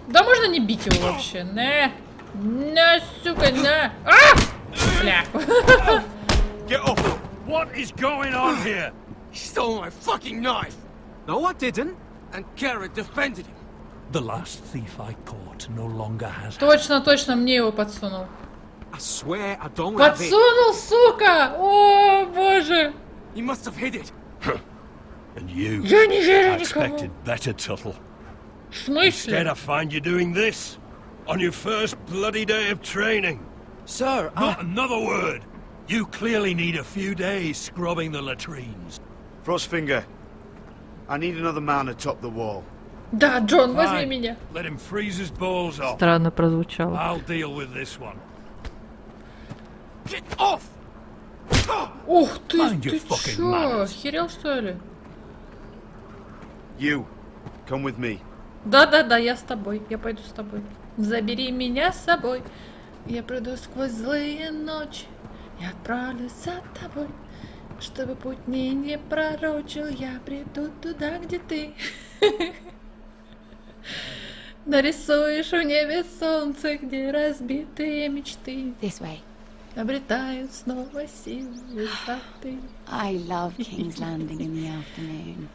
[SPEAKER 2] Да можно не бить его вообще? На, сука, на! А! Бля.
[SPEAKER 11] Get off! What is going on here?
[SPEAKER 22] He stole my fucking knife.
[SPEAKER 20] No, I didn't.
[SPEAKER 22] And Garrett defended him.
[SPEAKER 3] The last thief I caught no longer has.
[SPEAKER 2] Точно, точно, мне его подсунул.
[SPEAKER 20] I swear I don't have it.
[SPEAKER 2] Подсунул, сука! О, боже!
[SPEAKER 22] He must have hid it.
[SPEAKER 3] And you?
[SPEAKER 2] Я не верю
[SPEAKER 3] I
[SPEAKER 2] никому.
[SPEAKER 3] expected better, Tuttle.
[SPEAKER 2] В смысле?
[SPEAKER 3] Instead, I find you doing this on your first bloody day of training.
[SPEAKER 22] Sir,
[SPEAKER 3] Not another word. You clearly need a few days scrubbing the latrines.
[SPEAKER 6] Frostfinger, I need another man atop the wall.
[SPEAKER 2] Да, Джон, возьми
[SPEAKER 3] Fine.
[SPEAKER 2] меня.
[SPEAKER 3] Let him freeze his balls off.
[SPEAKER 2] Странно прозвучало.
[SPEAKER 3] I'll deal with this one.
[SPEAKER 22] Get off!
[SPEAKER 2] Ух ты,
[SPEAKER 3] Mind
[SPEAKER 2] ты
[SPEAKER 3] your fucking
[SPEAKER 2] чё?
[SPEAKER 3] manners.
[SPEAKER 2] Охерел, что ли?
[SPEAKER 6] You, come with me.
[SPEAKER 2] Да-да-да, я с тобой. Я пойду с тобой. Забери меня с собой. Я пройду сквозь злые ночи. Я отправлюсь за тобой. Чтобы путь мне не пророчил, я приду туда, где ты. Нарисуешь в небе солнце, где разбитые мечты
[SPEAKER 8] This way.
[SPEAKER 2] обретают снова силу высоты.
[SPEAKER 8] I love King's Landing in the afternoon.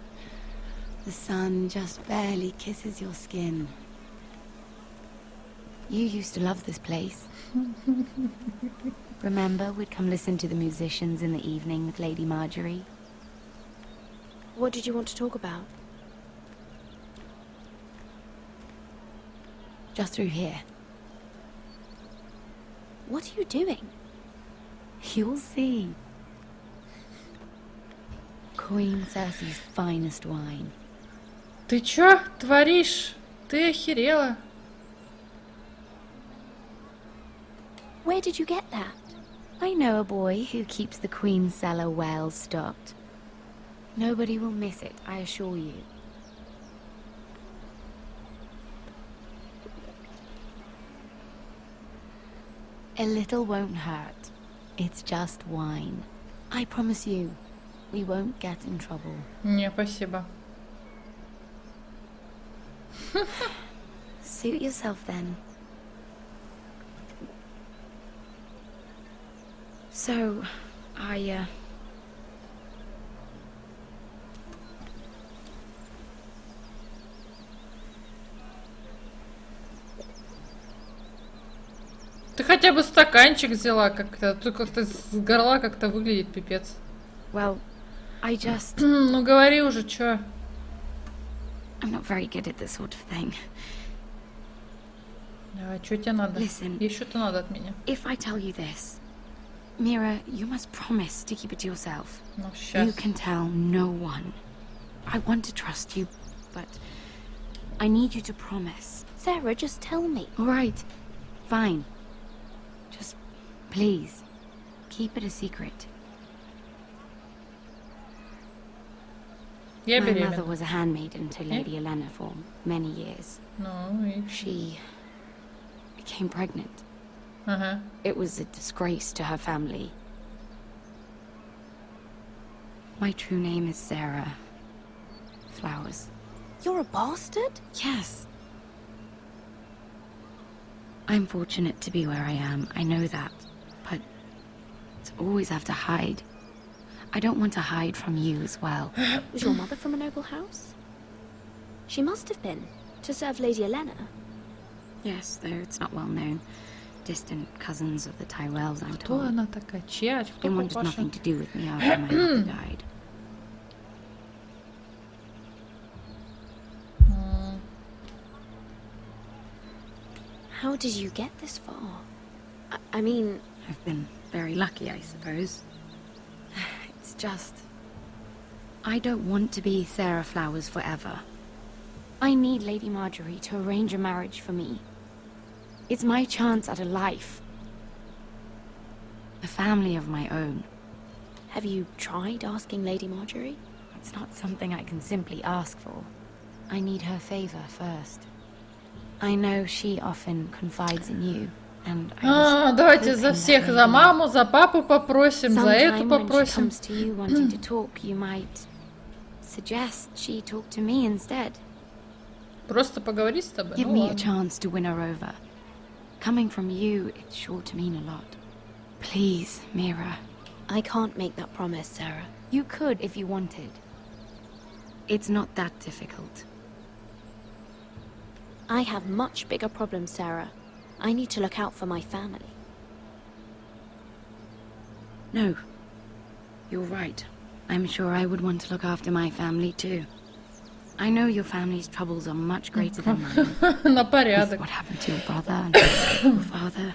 [SPEAKER 8] The sun just barely kisses your skin. You used to love this place. Remember, we'd come listen to the musicians in the evening with Lady Marjorie?
[SPEAKER 13] What did you want to talk about?
[SPEAKER 8] Just through here. What are you doing? You'll see. Queen Cersei's finest wine.
[SPEAKER 2] Ты чё творишь? Ты охерела.
[SPEAKER 8] Where did you get that? I know a boy who keeps the Queen's cellar well stocked. Nobody will miss it, I assure you. A little won't hurt. It's just wine. I promise you, we won't get in trouble.
[SPEAKER 2] Не, спасибо.
[SPEAKER 8] Suit yourself then. So,
[SPEAKER 2] Ты хотя бы стаканчик взяла как-то, тут как-то с горла как-то выглядит пипец.
[SPEAKER 8] Well, I just...
[SPEAKER 2] Ну говори уже, чё?
[SPEAKER 8] I'm not very good at this sort of thing.
[SPEAKER 2] Давай, чё тебе надо?
[SPEAKER 8] Listen,
[SPEAKER 2] Ей что-то надо от меня.
[SPEAKER 8] If I tell you this, Mira, you must promise to keep it to yourself.
[SPEAKER 2] Ну, сейчас.
[SPEAKER 8] You can tell no one. I want to trust you, but I need you to promise.
[SPEAKER 13] Sarah, just tell me.
[SPEAKER 8] All right, fine. Just, please, keep it a secret.
[SPEAKER 2] Я
[SPEAKER 8] My
[SPEAKER 2] беременна.
[SPEAKER 8] mother was a handmaiden to Lady Elena for many years.
[SPEAKER 2] Ну, и...
[SPEAKER 8] She became pregnant.
[SPEAKER 2] Ага.
[SPEAKER 8] It was a disgrace to her family. My true name is Sarah Flowers.
[SPEAKER 13] You're a bastard?
[SPEAKER 8] Yes. I'm fortunate to be where I am, I know that. But to always have to hide. I don't want to hide from you as well.
[SPEAKER 13] Was your mother from a noble house? She must have been, to serve Lady Elena.
[SPEAKER 8] Yes, though it's not well known. Distant cousins of the Tyrells, I'm
[SPEAKER 2] Кто
[SPEAKER 8] told.
[SPEAKER 2] она такая? Чья? Кто
[SPEAKER 8] They wanted
[SPEAKER 2] папаша?
[SPEAKER 8] nothing to do with me after my mother died.
[SPEAKER 13] How did you get this far? I mean...
[SPEAKER 8] I've been very lucky, I suppose. It's just... I don't want to be Sarah Flowers forever. I need Lady Marjorie to arrange a marriage for me. It's my chance at a life. A family of my own.
[SPEAKER 13] Have you tried asking Lady Marjorie?
[SPEAKER 8] It's not something I can simply ask for. I need her favor first. I know she often confides in you, and I was
[SPEAKER 2] давайте
[SPEAKER 8] hoping
[SPEAKER 2] за
[SPEAKER 8] that
[SPEAKER 2] всех, за
[SPEAKER 8] maybe
[SPEAKER 2] маму, за папу попросим, за эту
[SPEAKER 8] sometime when she
[SPEAKER 2] попросим.
[SPEAKER 8] comes to you wanting to talk, you might suggest she talk to me instead.
[SPEAKER 2] Просто поговорить с тобой?
[SPEAKER 8] Give
[SPEAKER 2] Ну
[SPEAKER 8] me a
[SPEAKER 2] ладно.
[SPEAKER 8] chance to win her over. Coming from you, it's sure to mean a lot. Please, Mira.
[SPEAKER 13] I can't make that promise, Sarah.
[SPEAKER 8] You could if you wanted. It's not that difficult.
[SPEAKER 13] I have much bigger problems, Sarah. I need to look out for my family.
[SPEAKER 8] No. You're right. I'm sure I would want to look after my family too. I know your family's troubles are much greater than mine.
[SPEAKER 2] На
[SPEAKER 8] With
[SPEAKER 2] порядок.
[SPEAKER 8] what happened to your brother and your father.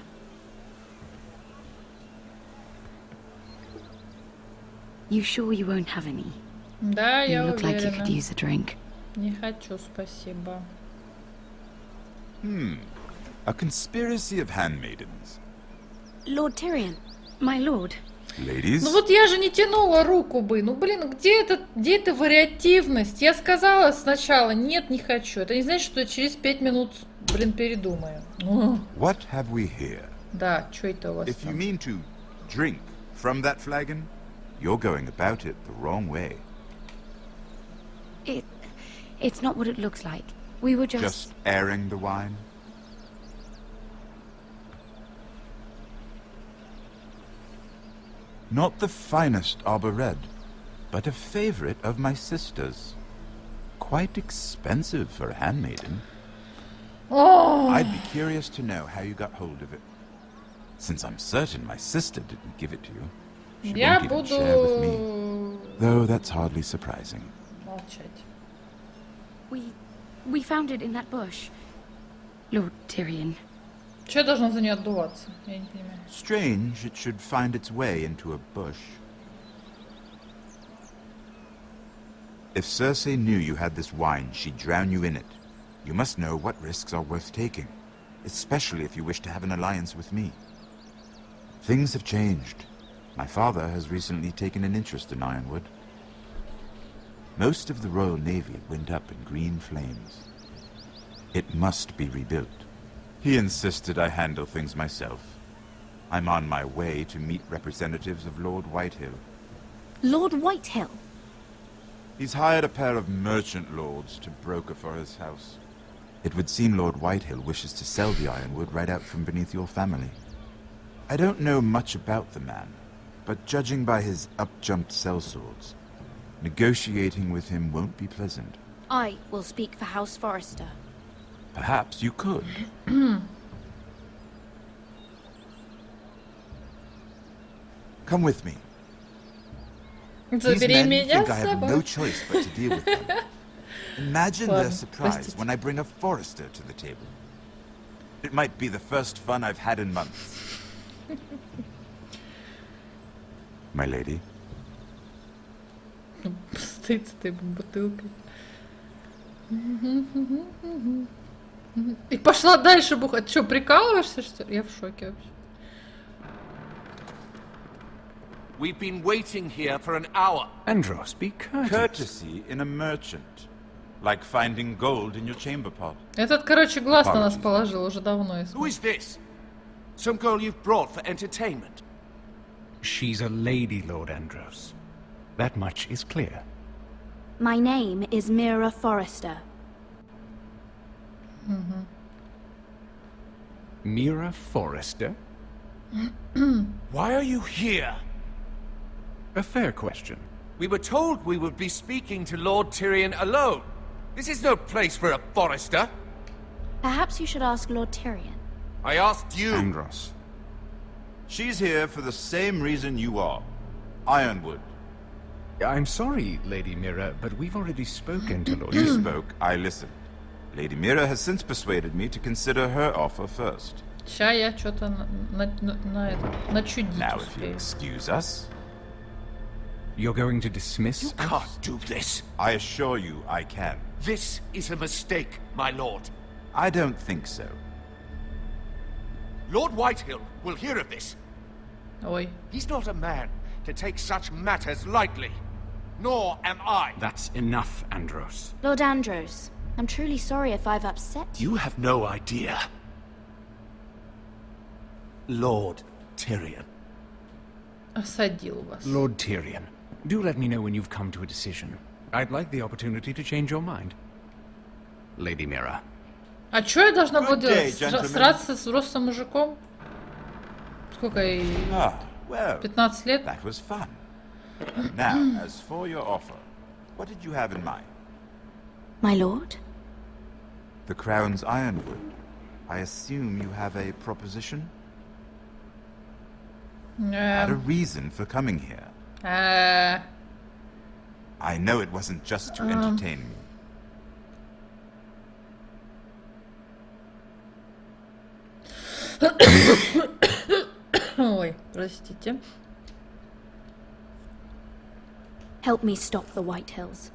[SPEAKER 8] You sure you won't have any?
[SPEAKER 2] Да,
[SPEAKER 8] You
[SPEAKER 2] я
[SPEAKER 8] look like you could
[SPEAKER 2] уверена.
[SPEAKER 8] use a drink.
[SPEAKER 2] Не хочу, спасибо.
[SPEAKER 10] A conspiracy of handmaidens.
[SPEAKER 13] Lord Tyrion.
[SPEAKER 8] My lord.
[SPEAKER 10] Ladies?
[SPEAKER 2] Ну вот я же не тянула руку бы. Ну блин, где эта вариативность? Я сказала сначала, нет, не хочу. Это не значит, что я через 5 минут, блин, передумаю.
[SPEAKER 10] What have we here?
[SPEAKER 2] Да, что это у вас
[SPEAKER 10] If you
[SPEAKER 2] там?
[SPEAKER 10] mean to drink from that flagon, you're going about it the wrong way.
[SPEAKER 8] It's not what it looks like. We were
[SPEAKER 10] Just airing the wine? Not the finest arbor red, but a favorite of my sister's. Quite expensive for a handmaiden.
[SPEAKER 2] Oh.
[SPEAKER 10] I'd be curious to know how you got hold of it. Since I'm certain my sister didn't give it to you. She
[SPEAKER 2] Я
[SPEAKER 10] won't even
[SPEAKER 2] буду
[SPEAKER 10] share with me. Though that's hardly surprising.
[SPEAKER 2] молчать.
[SPEAKER 8] We found it in that bush. Lord Tyrion.
[SPEAKER 2] Че я должна за нее отдуваться? Я не понимаю.
[SPEAKER 10] Strange it should find its way into a bush. If Cersei knew you had this wine, she'd drown you in it. You must know what risks are worth taking, especially if you wish to have an alliance with me. Things have changed. My father has recently taken an interest in Ironwood. Most of the Royal Navy went up in green flames. It must be rebuilt. He insisted I handle things myself. I'm on my way to meet representatives of Lord Whitehill.
[SPEAKER 15] Lord Whitehill?
[SPEAKER 10] He's hired a pair of merchant lords to broker for his house. It would seem Lord Whitehill wishes to sell the ironwood right out from beneath your family. I don't know much about the man, but judging by his up-jumped sellswords, negotiating with him won't be pleasant.
[SPEAKER 15] I will speak for House Forrester.
[SPEAKER 10] Perhaps you could. Come with me. These men think I have no choice but to deal with them. Imagine their surprise when I bring a Forrester to the table. It might be the first fun I've had in months. My lady.
[SPEAKER 2] Стоит с этой бутылкой. И пошла дальше бухать. Что, прикалываешься, что ли? Я в шоке вообще.
[SPEAKER 19] We've been waiting here for an hour.
[SPEAKER 20] Andros, be courteous.
[SPEAKER 10] Courtesy in a merchant. Like finding gold in your chamber pot.
[SPEAKER 2] Этот, короче, глаз на нас положил уже давно.
[SPEAKER 19] Who is this? Some girl you've brought for entertainment?
[SPEAKER 20] She's a lady, Lord Andros. That much is clear.
[SPEAKER 15] My name is Mira Forrester.
[SPEAKER 20] Mira Forrester?
[SPEAKER 19] Why are you here?
[SPEAKER 20] A fair question.
[SPEAKER 19] We were told we would be speaking to Lord Tyrion alone. This is no place for a Forrester.
[SPEAKER 15] Perhaps you should ask Lord Tyrion.
[SPEAKER 19] I asked you.
[SPEAKER 10] Andros. She's here for the same reason you are. Ironwood.
[SPEAKER 20] I'm sorry, Lady Mira, but we've already spoken to Lord...
[SPEAKER 10] You spoke, I listened. Lady Mira has since persuaded me to consider her offer first.
[SPEAKER 2] Ща я что-то начудить
[SPEAKER 10] Now, if you'll excuse us...
[SPEAKER 20] You're going to dismiss
[SPEAKER 19] You can't do this.
[SPEAKER 10] I assure you I can.
[SPEAKER 19] This is a mistake, my lord.
[SPEAKER 10] I don't think so.
[SPEAKER 19] Lord Whitehill will hear of this.
[SPEAKER 2] Oi.
[SPEAKER 19] He's not a man to take such matters lightly. Nor am I.
[SPEAKER 20] That's enough, Andros.
[SPEAKER 15] Lord Andros, I'm truly sorry if I've upset you.
[SPEAKER 19] You have no idea. Lord Tyrion.
[SPEAKER 2] Осадил вас.
[SPEAKER 20] Lord Tyrion, do let me know when you've come to a decision. I'd like the opportunity to change your mind. Lady Mira.
[SPEAKER 2] А что я должна была делать? Сраться с взрослым мужиком? Сколько ей? 15 лет?
[SPEAKER 10] That was fun. Now, as for your offer, what did you have in mind?
[SPEAKER 15] My lord?
[SPEAKER 10] The Crown's ironwood. I assume you have a proposition? Had a reason for coming here. I know it wasn't just to entertain me.
[SPEAKER 2] Ой, простите.
[SPEAKER 15] Help me stop the Whitehills.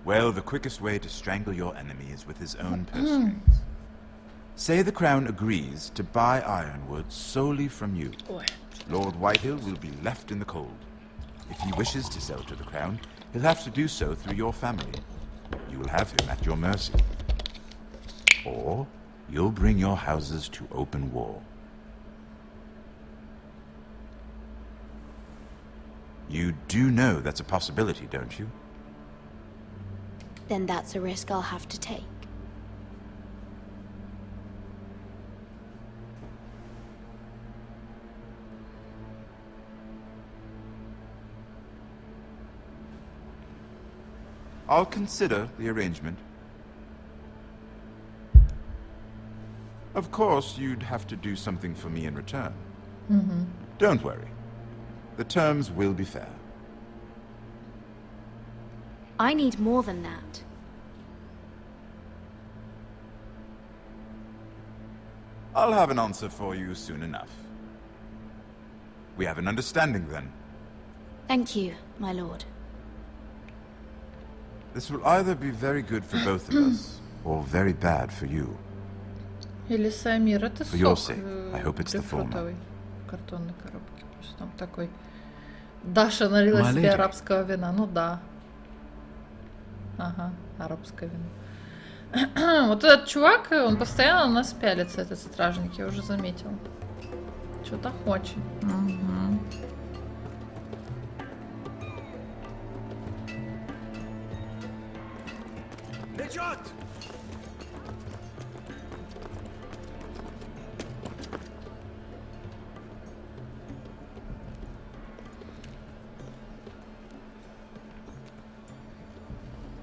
[SPEAKER 10] Well, the quickest way to strangle your enemy is with his own purse strings. Say the Crown agrees to buy ironwood solely from you. Lord Whitehill will be left in the cold. If he wishes to sell to the Crown, he'll have to do so through your family. You'll have him at your mercy. Or you'll bring your houses to open war. You do know that's a possibility, don't you?
[SPEAKER 15] Then that's a risk I'll have to take.
[SPEAKER 10] I'll consider the arrangement. Of course, you'd have to do something for me in return. Don't worry. The terms will be fair.
[SPEAKER 15] I need more than that.
[SPEAKER 10] I'll have an answer for you soon enough. We have an understanding then.
[SPEAKER 15] Thank you, my lord.
[SPEAKER 10] This will either be very good for both of us, or very bad for you.
[SPEAKER 2] Или Самир, это
[SPEAKER 10] For your
[SPEAKER 2] сок
[SPEAKER 10] sake, I hope it's the former.
[SPEAKER 2] грейпфрутовый в картонной коробке. Просто там такой. Даша налила себе арабского вина. Ну да. Ага, арабское вино. Вот этот чувак, он постоянно на нас пялится, этот стражник, я уже заметил. Что-то хочет.
[SPEAKER 11] Вперед!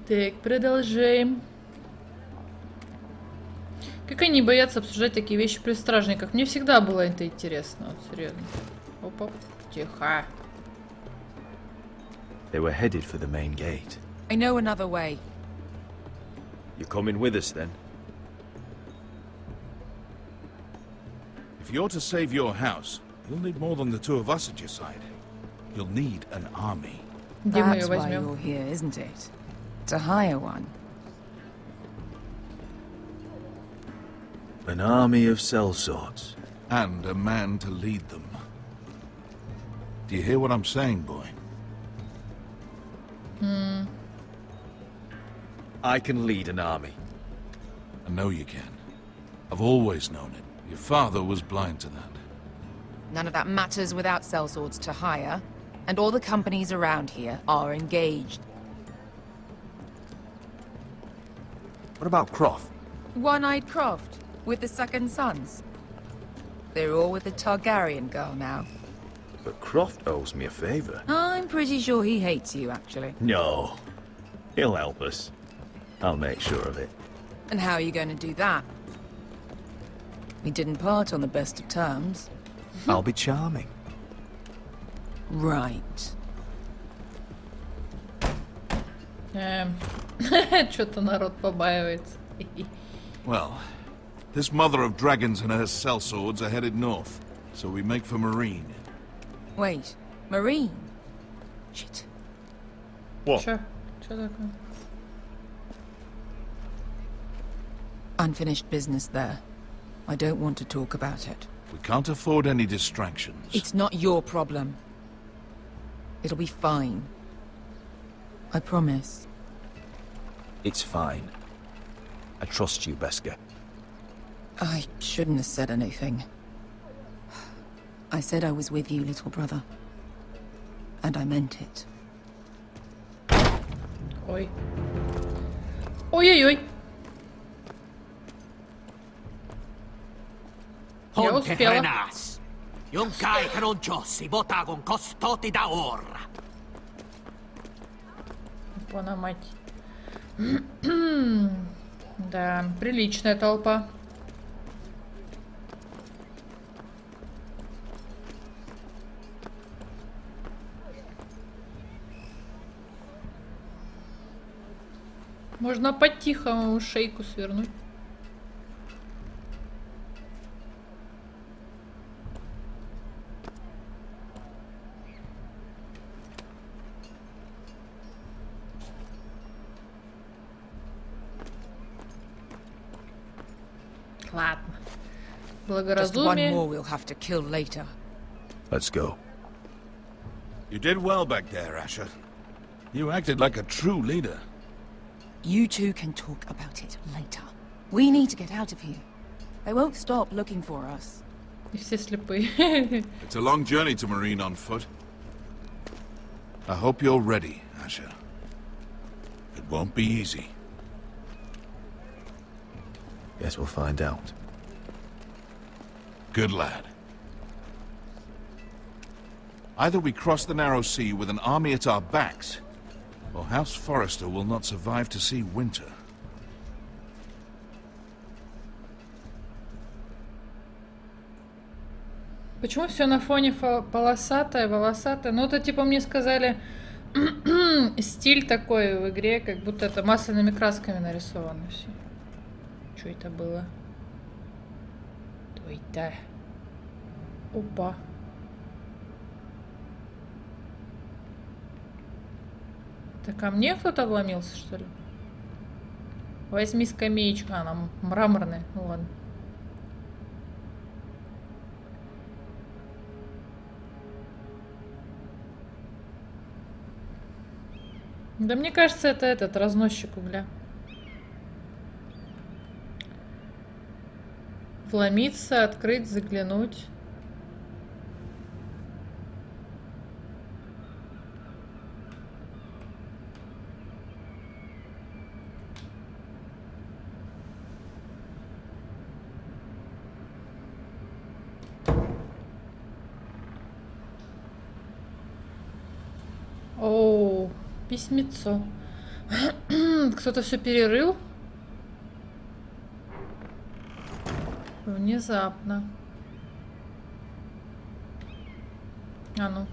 [SPEAKER 2] Так, продолжаем. Как они боятся обсуждать такие вещи при стражниках? Мне всегда было это интересно, вот серьезно. Опа, тихо.
[SPEAKER 1] They were headed for the main gate.
[SPEAKER 4] I know another way.
[SPEAKER 1] You coming with us then?
[SPEAKER 9] If you're to save your house, you'll need more than the two of us at your side. You'll need an army.
[SPEAKER 2] Где мы её
[SPEAKER 4] That's why
[SPEAKER 2] возьмем?
[SPEAKER 4] you're here, isn't it? To hire one.
[SPEAKER 1] An army of sellswords.
[SPEAKER 9] And a man to lead them. Do you hear what I'm saying, boy?
[SPEAKER 1] I can lead an army.
[SPEAKER 9] I know you can. I've always known it. Your father was blind to that.
[SPEAKER 4] None of that matters without sellswords to hire. And all the companies around here are engaged.
[SPEAKER 1] What about Croft?
[SPEAKER 4] One-Eyed Croft, with the second sons. They're all with the Targaryen girl now.
[SPEAKER 1] But Croft owes me a favor.
[SPEAKER 4] I'm pretty sure he hates you, actually.
[SPEAKER 1] No. He'll help us. I'll make sure of it.
[SPEAKER 4] And how are you going to do that? We didn't part on the best of terms.
[SPEAKER 1] I'll be charming.
[SPEAKER 4] Right.
[SPEAKER 2] Что-то народ побаивается.
[SPEAKER 9] Well, this mother of dragons and her sellswords are headed north, so we make for Marine.
[SPEAKER 4] Wait, Marine? Shit.
[SPEAKER 1] What?
[SPEAKER 2] Чё? Чё такое?
[SPEAKER 4] Unfinished business there. I don't want to talk about it.
[SPEAKER 9] We can't afford any distractions.
[SPEAKER 4] It's not your problem. It'll be fine. I promise.
[SPEAKER 1] It's fine. I trust you, Beskar.
[SPEAKER 4] I shouldn't have said anything. I said I was with you, little brother. And I meant it.
[SPEAKER 2] Ой. Ой-ой-ой. Я успела. Пона мать. Да, приличная толпа. Можно по-тихому шейку свернуть. Ладно.
[SPEAKER 4] Just one
[SPEAKER 2] Благоразумие.
[SPEAKER 4] more we'll have to kill later.
[SPEAKER 1] Let's go.
[SPEAKER 9] You did well back there, Asher. You acted like a true leader.
[SPEAKER 4] You two can talk about it later. We need to get out of here. They won't stop looking for us.
[SPEAKER 2] И все слепые.
[SPEAKER 9] It's a long journey to Marine on foot. I hope you're ready, Asher. It won't be easy.
[SPEAKER 1] Guess we'll find out.
[SPEAKER 9] Good lad. Either we cross the narrow sea with an army at our backs, or House Forrester will not survive to see winter.
[SPEAKER 2] Почему все на фоне полосатое, волосатое? Ну, это типа мне сказали стиль такой в игре, как будто это масляными красками нарисовано все. Что это было? Что это? Опа. Это ко мне кто-то вломился, что ли? Возьми скамеечку. А, она мраморная. Ну ладно. Да мне кажется, это этот разносчик угля. Вломиться, открыть, заглянуть. Письмецо. Кто-то все перерыл? Внезапно. А ну.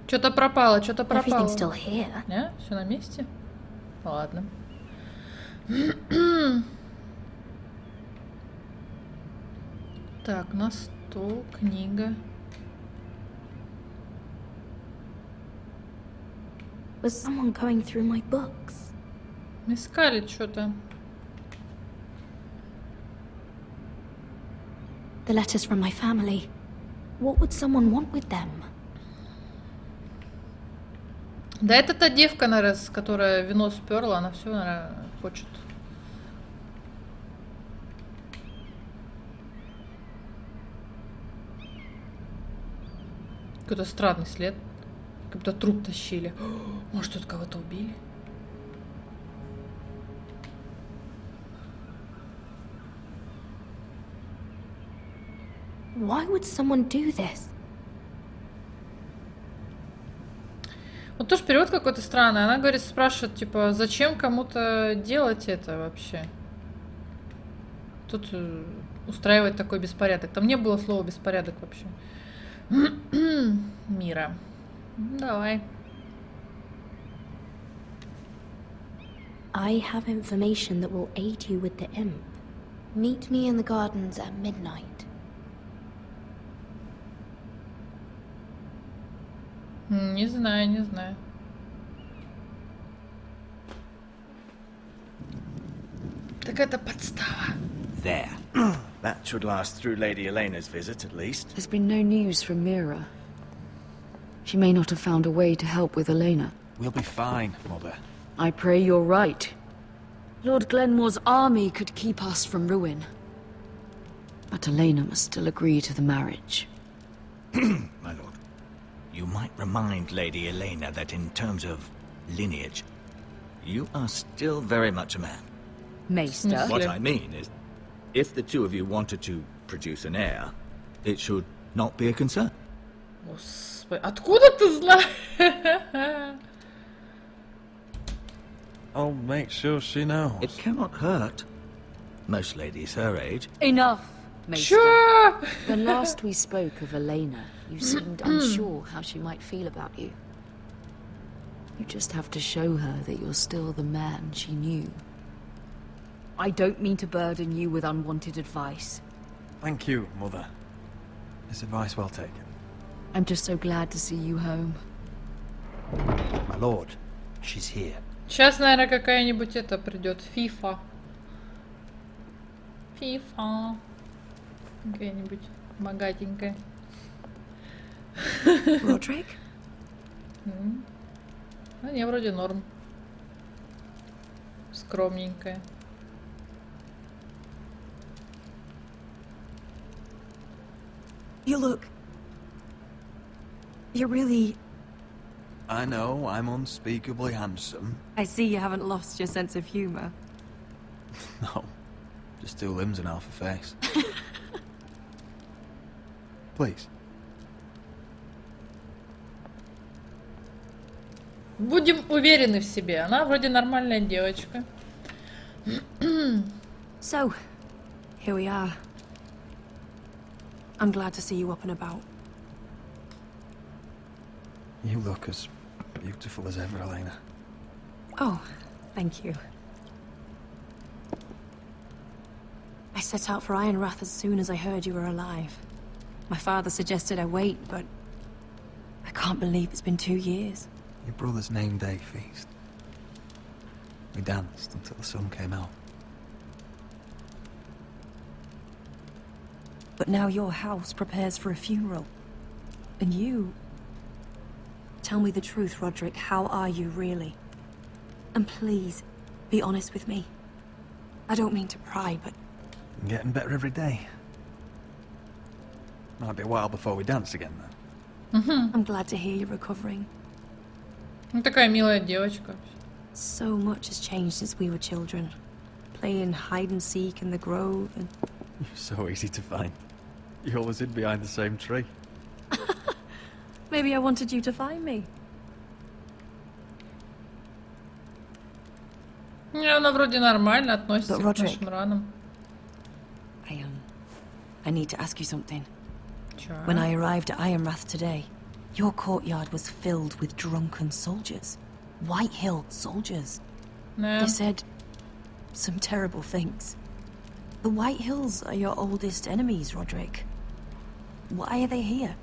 [SPEAKER 2] Что-то пропало, что-то пропало. Не? Все на месте? Ладно. Так, на стол, книга.
[SPEAKER 15] Was someone going through my books?
[SPEAKER 2] Искали что-то.
[SPEAKER 15] The letters from my family. What would someone want with them?
[SPEAKER 2] Да это та девка, наверное, которая вино сперла, она все, наверное, хочет. Какой-то странный след. Как будто труп тащили. Может, тут кого-то убили?
[SPEAKER 15] Why would someone do this?
[SPEAKER 2] Вот тоже перевод какой-то странный. Она говорит, спрашивает, типа, зачем кому-то делать это вообще? Тут устраивать такой беспорядок. Там не было слова беспорядок вообще. Мира. Давай.
[SPEAKER 15] I have information that will aid you with the imp. Meet me in the gardens at midnight.
[SPEAKER 2] Не знаю, не знаю. Так это подстава.
[SPEAKER 16] There. That should last through Lady Elena's visit, at least.
[SPEAKER 12] There's been no news from Mira. She may not have found a way to help with Elena.
[SPEAKER 16] We'll be fine, Mother.
[SPEAKER 12] I pray you're right. Lord Glenmore's army could keep us from ruin. But Elena must still agree to the marriage.
[SPEAKER 16] My lord, you might remind Lady Elena that in terms of lineage, you are still very much a man.
[SPEAKER 12] Maester.
[SPEAKER 16] What I mean is, if the two of you wanted to produce an heir, it should not be a concern.
[SPEAKER 2] Господи, откуда ты знаешь?
[SPEAKER 1] I'll make sure she knows.
[SPEAKER 16] It cannot hurt. Most ladies her age.
[SPEAKER 12] Enough, Maester.
[SPEAKER 2] Sure.
[SPEAKER 12] When last we spoke of Elena, you seemed unsure how she might feel about you. You just have to show her that you're still the man she knew. I don't mean to burden you with unwanted advice.
[SPEAKER 1] Thank you, Mother. This advice well taken.
[SPEAKER 12] I'm just so glad to see you home.
[SPEAKER 16] My lord, she's here.
[SPEAKER 2] Сейчас, наверное, какая-нибудь это придет. Фифа. Фифа. Какая-нибудь богатенькая.
[SPEAKER 13] Roderick?
[SPEAKER 2] Ну, не, вроде норм. Скромненькая.
[SPEAKER 13] You look... You're really...
[SPEAKER 1] I know, I'm unspeakably handsome.
[SPEAKER 13] I see you haven't lost your sense of humor.
[SPEAKER 1] No, just two limbs and half a face. Please.
[SPEAKER 2] Будем уверены в себе. Она вроде нормальная девочка.
[SPEAKER 13] So, here we are. I'm glad to see you up and about.
[SPEAKER 1] You look as beautiful as ever, Elena.
[SPEAKER 13] Oh, thank you. I set out for Ironrath as soon as I heard you were alive. My father suggested I wait, but I can't believe it's been 2 years.
[SPEAKER 1] Your brother's name day feast. We danced until the sun came out.
[SPEAKER 13] But now your house prepares for a funeral. And you... Tell me the truth, Roderick. How are you, really? And please, be honest with me. I don't mean to pry, but...
[SPEAKER 1] I'm getting better every day. Might be a while before we dance again, though.
[SPEAKER 13] I'm glad to hear you're recovering.
[SPEAKER 2] Ну, такая милая девочка.
[SPEAKER 13] So much has changed since we were children. Playing hide and seek in the grove and...
[SPEAKER 1] You're so easy to find. You always hid behind the same tree.
[SPEAKER 13] Maybe I wanted you to find me.
[SPEAKER 2] Не, она вроде нормально относится
[SPEAKER 13] But
[SPEAKER 2] к
[SPEAKER 13] Roderick,
[SPEAKER 2] нашим ранам.
[SPEAKER 13] I need to ask you something.
[SPEAKER 2] Sure.
[SPEAKER 13] When I arrived at Ironrath today, your courtyard was filled with drunken soldiers. White Hill soldiers.
[SPEAKER 2] Yeah.
[SPEAKER 13] They said some terrible things. The White Hills are your oldest enemies, Roderick. Why are they here?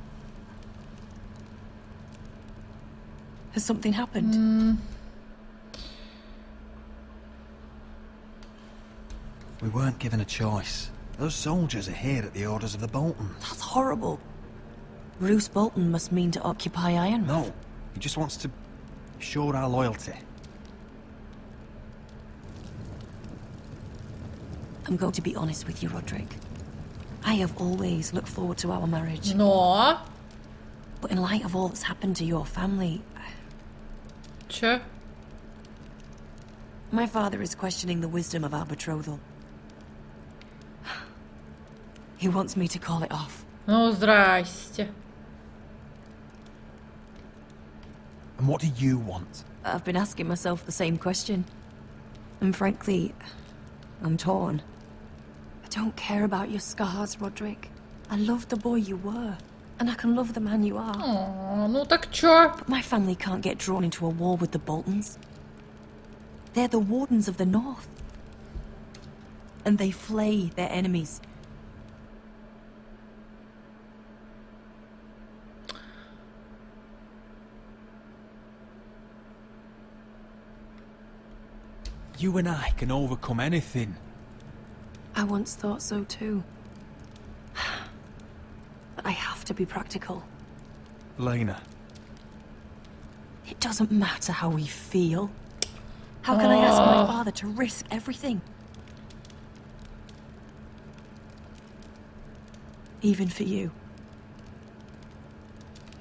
[SPEAKER 13] Has something happened?
[SPEAKER 1] We weren't given a choice. Those soldiers are here at the orders of the Boltons.
[SPEAKER 13] That's horrible. Roose Bolton must mean to occupy Ironrath.
[SPEAKER 1] No, he just wants to show our loyalty.
[SPEAKER 13] I'm going to be honest with you, Roderick. I have always looked forward to our marriage.
[SPEAKER 2] No.
[SPEAKER 13] But in light of all that's happened to your family...
[SPEAKER 2] Че?
[SPEAKER 13] My father is questioning the wisdom of our betrothal. He wants me to call it off.
[SPEAKER 2] Ну, здрасте.
[SPEAKER 1] And what do you want?
[SPEAKER 13] I've been asking myself the same question. And frankly, I'm torn. I don't care about your scars, Roderick. I love the boy you were. And I can love the man you are.
[SPEAKER 2] Oh, ну так чё?
[SPEAKER 13] But my family can't get drawn into a war with the Boltons. They're the Wardens of the North. And they flay their enemies.
[SPEAKER 1] You and I can overcome anything.
[SPEAKER 13] I once thought so too. But I have to be practical.
[SPEAKER 1] Lena.
[SPEAKER 13] It doesn't matter how we feel. How can I ask my father to risk everything? Even for you.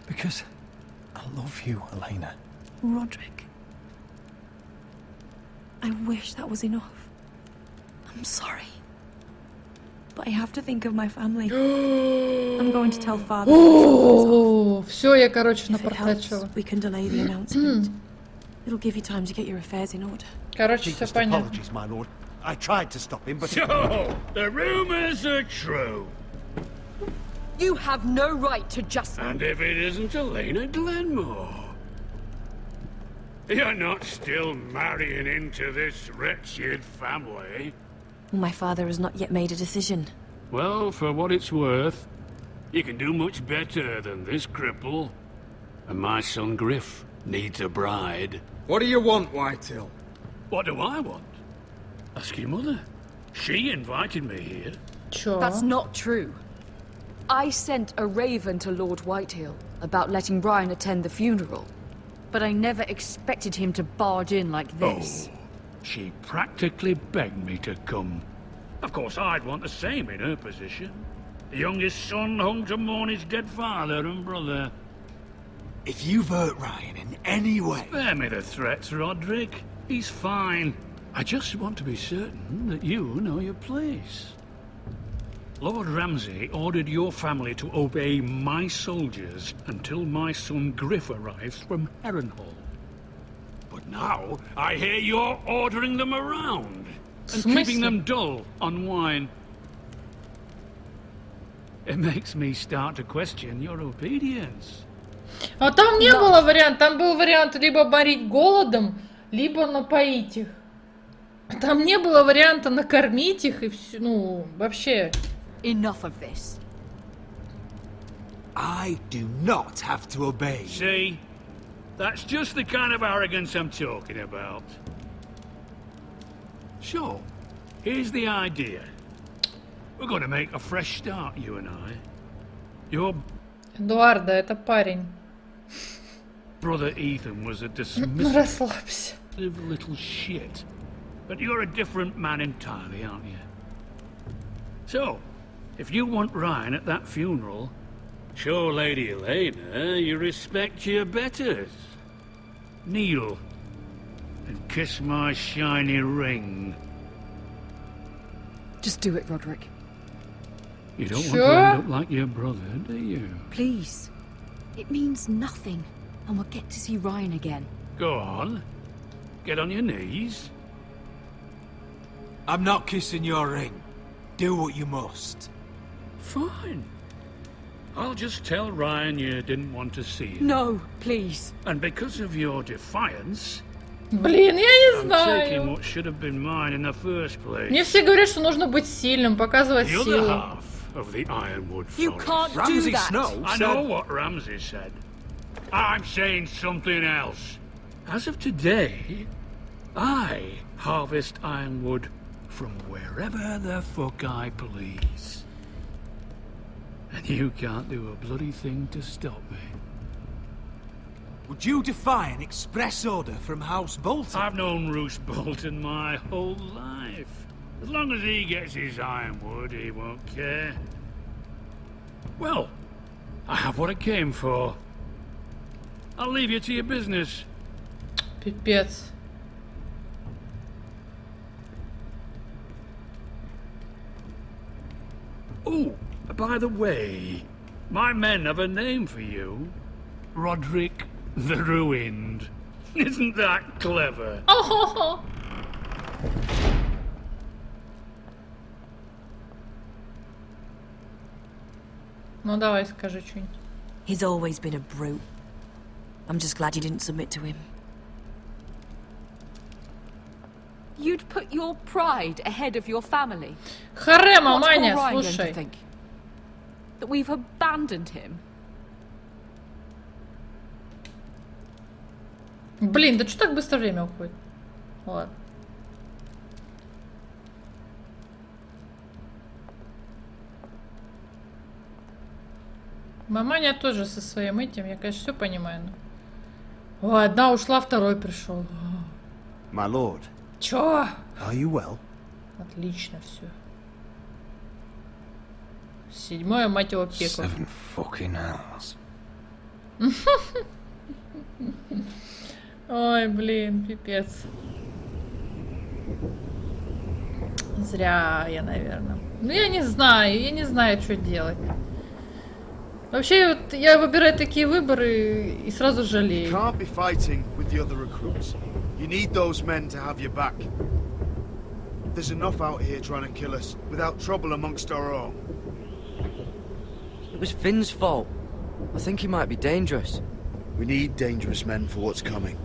[SPEAKER 1] Because I love you, Elena.
[SPEAKER 13] Roderick. I wish that was enough. I'm sorry. But I have to think of my family. I'm going to tell father.
[SPEAKER 2] О, все, я, короче, напортачила.
[SPEAKER 13] We can delay the announcement. It'll give you time to get your affairs in order.
[SPEAKER 2] Короче, все понятно.
[SPEAKER 6] Apologies, my lord. I tried to stop him, but...
[SPEAKER 3] So, the rumors are true.
[SPEAKER 12] You have no right to just...
[SPEAKER 3] And if it isn't Elena Glenmore? You're not still marrying into this wretched family?
[SPEAKER 13] My father has not yet made a decision.
[SPEAKER 3] Well, for what it's worth, you can do much better than this cripple. And my son Griff needs a bride.
[SPEAKER 22] What do you want, Whitehill?
[SPEAKER 3] What do I want? Ask your mother. She invited me here.
[SPEAKER 2] Sure.
[SPEAKER 12] That's not true. I sent a raven to Lord Whitehill about letting Brian attend the funeral. But I never expected him to barge in like this.
[SPEAKER 3] Oh, she practically begged me to come. Of course, I'd want the same in her position. The youngest son hung to mourn his dead father and brother.
[SPEAKER 6] If you've hurt Ryan in any way...
[SPEAKER 3] Spare me the threats, Roderick. He's fine. I just want to be certain that you know your place. Lord Ramsay ordered your family to obey my soldiers until my son Griff arrives from Harrenhal. But now, I hear you're ordering them around and keeping them dull on wine. It makes me start to question your obedience.
[SPEAKER 2] А там не было варианта, там был вариант либо морить голодом, либо напоить их. Там не было варианта накормить их и все, ну, вообще...
[SPEAKER 12] Enough of this.
[SPEAKER 6] I do not have to obey.
[SPEAKER 3] See? That's just the kind of arrogance I'm talking about. So, here's the idea. We're going to make a fresh start, you and I. Your
[SPEAKER 2] Эдуарда, это парень.
[SPEAKER 3] brother Ethan was a
[SPEAKER 2] Ну,
[SPEAKER 3] dismissive
[SPEAKER 2] расслабься.
[SPEAKER 3] little shit. But you're a different man entirely, aren't you? So, if you want Ryan at that funeral, show Lady Elena you respect your betters. Kneel and kiss my shiny ring.
[SPEAKER 12] Just do it, Roderick.
[SPEAKER 3] You don't want to end up like your brother, do you?
[SPEAKER 12] Please. It means nothing, and we'll get to see Ryan again.
[SPEAKER 3] Go on. Get on your knees.
[SPEAKER 11] I'm not kissing your ring. Do what you must.
[SPEAKER 3] Fine. I'll just tell Ryan you didn't want to see him.
[SPEAKER 12] No, please.
[SPEAKER 3] And because of your defiance,
[SPEAKER 2] Блин, я не
[SPEAKER 3] I'm
[SPEAKER 2] знаю.
[SPEAKER 3] taking what should have been mine in the first place.
[SPEAKER 2] Мне все говорят, что нужно быть сильным, показывать
[SPEAKER 3] The other
[SPEAKER 2] силу.
[SPEAKER 3] half of the Ironwood
[SPEAKER 12] You
[SPEAKER 3] Forest.
[SPEAKER 12] can't do
[SPEAKER 11] Ramsay
[SPEAKER 12] that.
[SPEAKER 11] Snow
[SPEAKER 3] I
[SPEAKER 11] said...
[SPEAKER 3] know what Ramsay said. I'm saying something else. As of today, I harvest ironwood from wherever the fuck I please. And you can't do a bloody thing to stop me.
[SPEAKER 11] Would you defy an express order from House Bolton?
[SPEAKER 3] I've known Roose Bolton my whole life. As long as he gets his ironwood, he won't care. Well, I have what I came for. I'll leave you to your business.
[SPEAKER 2] Пипец.
[SPEAKER 3] Oh, by the way, my men have a name for you. Roderick the Ruined. Isn't that clever?
[SPEAKER 2] Oh. Ну давай, скажи что-нибудь.
[SPEAKER 13] He's always been a brute. I'm just glad you didn't submit to him.
[SPEAKER 12] You'd put your pride ahead of your family.
[SPEAKER 2] Харема,
[SPEAKER 12] What's
[SPEAKER 2] Маня,
[SPEAKER 12] poor Ryan going to
[SPEAKER 2] слушай.
[SPEAKER 12] think? That we've abandoned him?
[SPEAKER 2] Блин, да что так быстро время уходит? Ладно. Маманя тоже со своим этим, я, конечно, все понимаю. Но... О, одна ушла, второй пришел.
[SPEAKER 6] My lord.
[SPEAKER 2] Чё?
[SPEAKER 6] Are you well?
[SPEAKER 2] Отлично все. Седьмое, мать его, пекло.
[SPEAKER 1] 7 fucking hours.
[SPEAKER 2] Ой, блин, пипец. Зря я, наверное. Ну, я не знаю, что делать. Вообще, вот, я выбираю такие выборы и сразу жалею.
[SPEAKER 6] You can't be fighting with the other recruits. You need those men to have your back. There's enough out here trying to kill us without trouble amongst our own.
[SPEAKER 14] It was Finn's fault. I think he might be dangerous.
[SPEAKER 6] We need dangerous men for what's coming.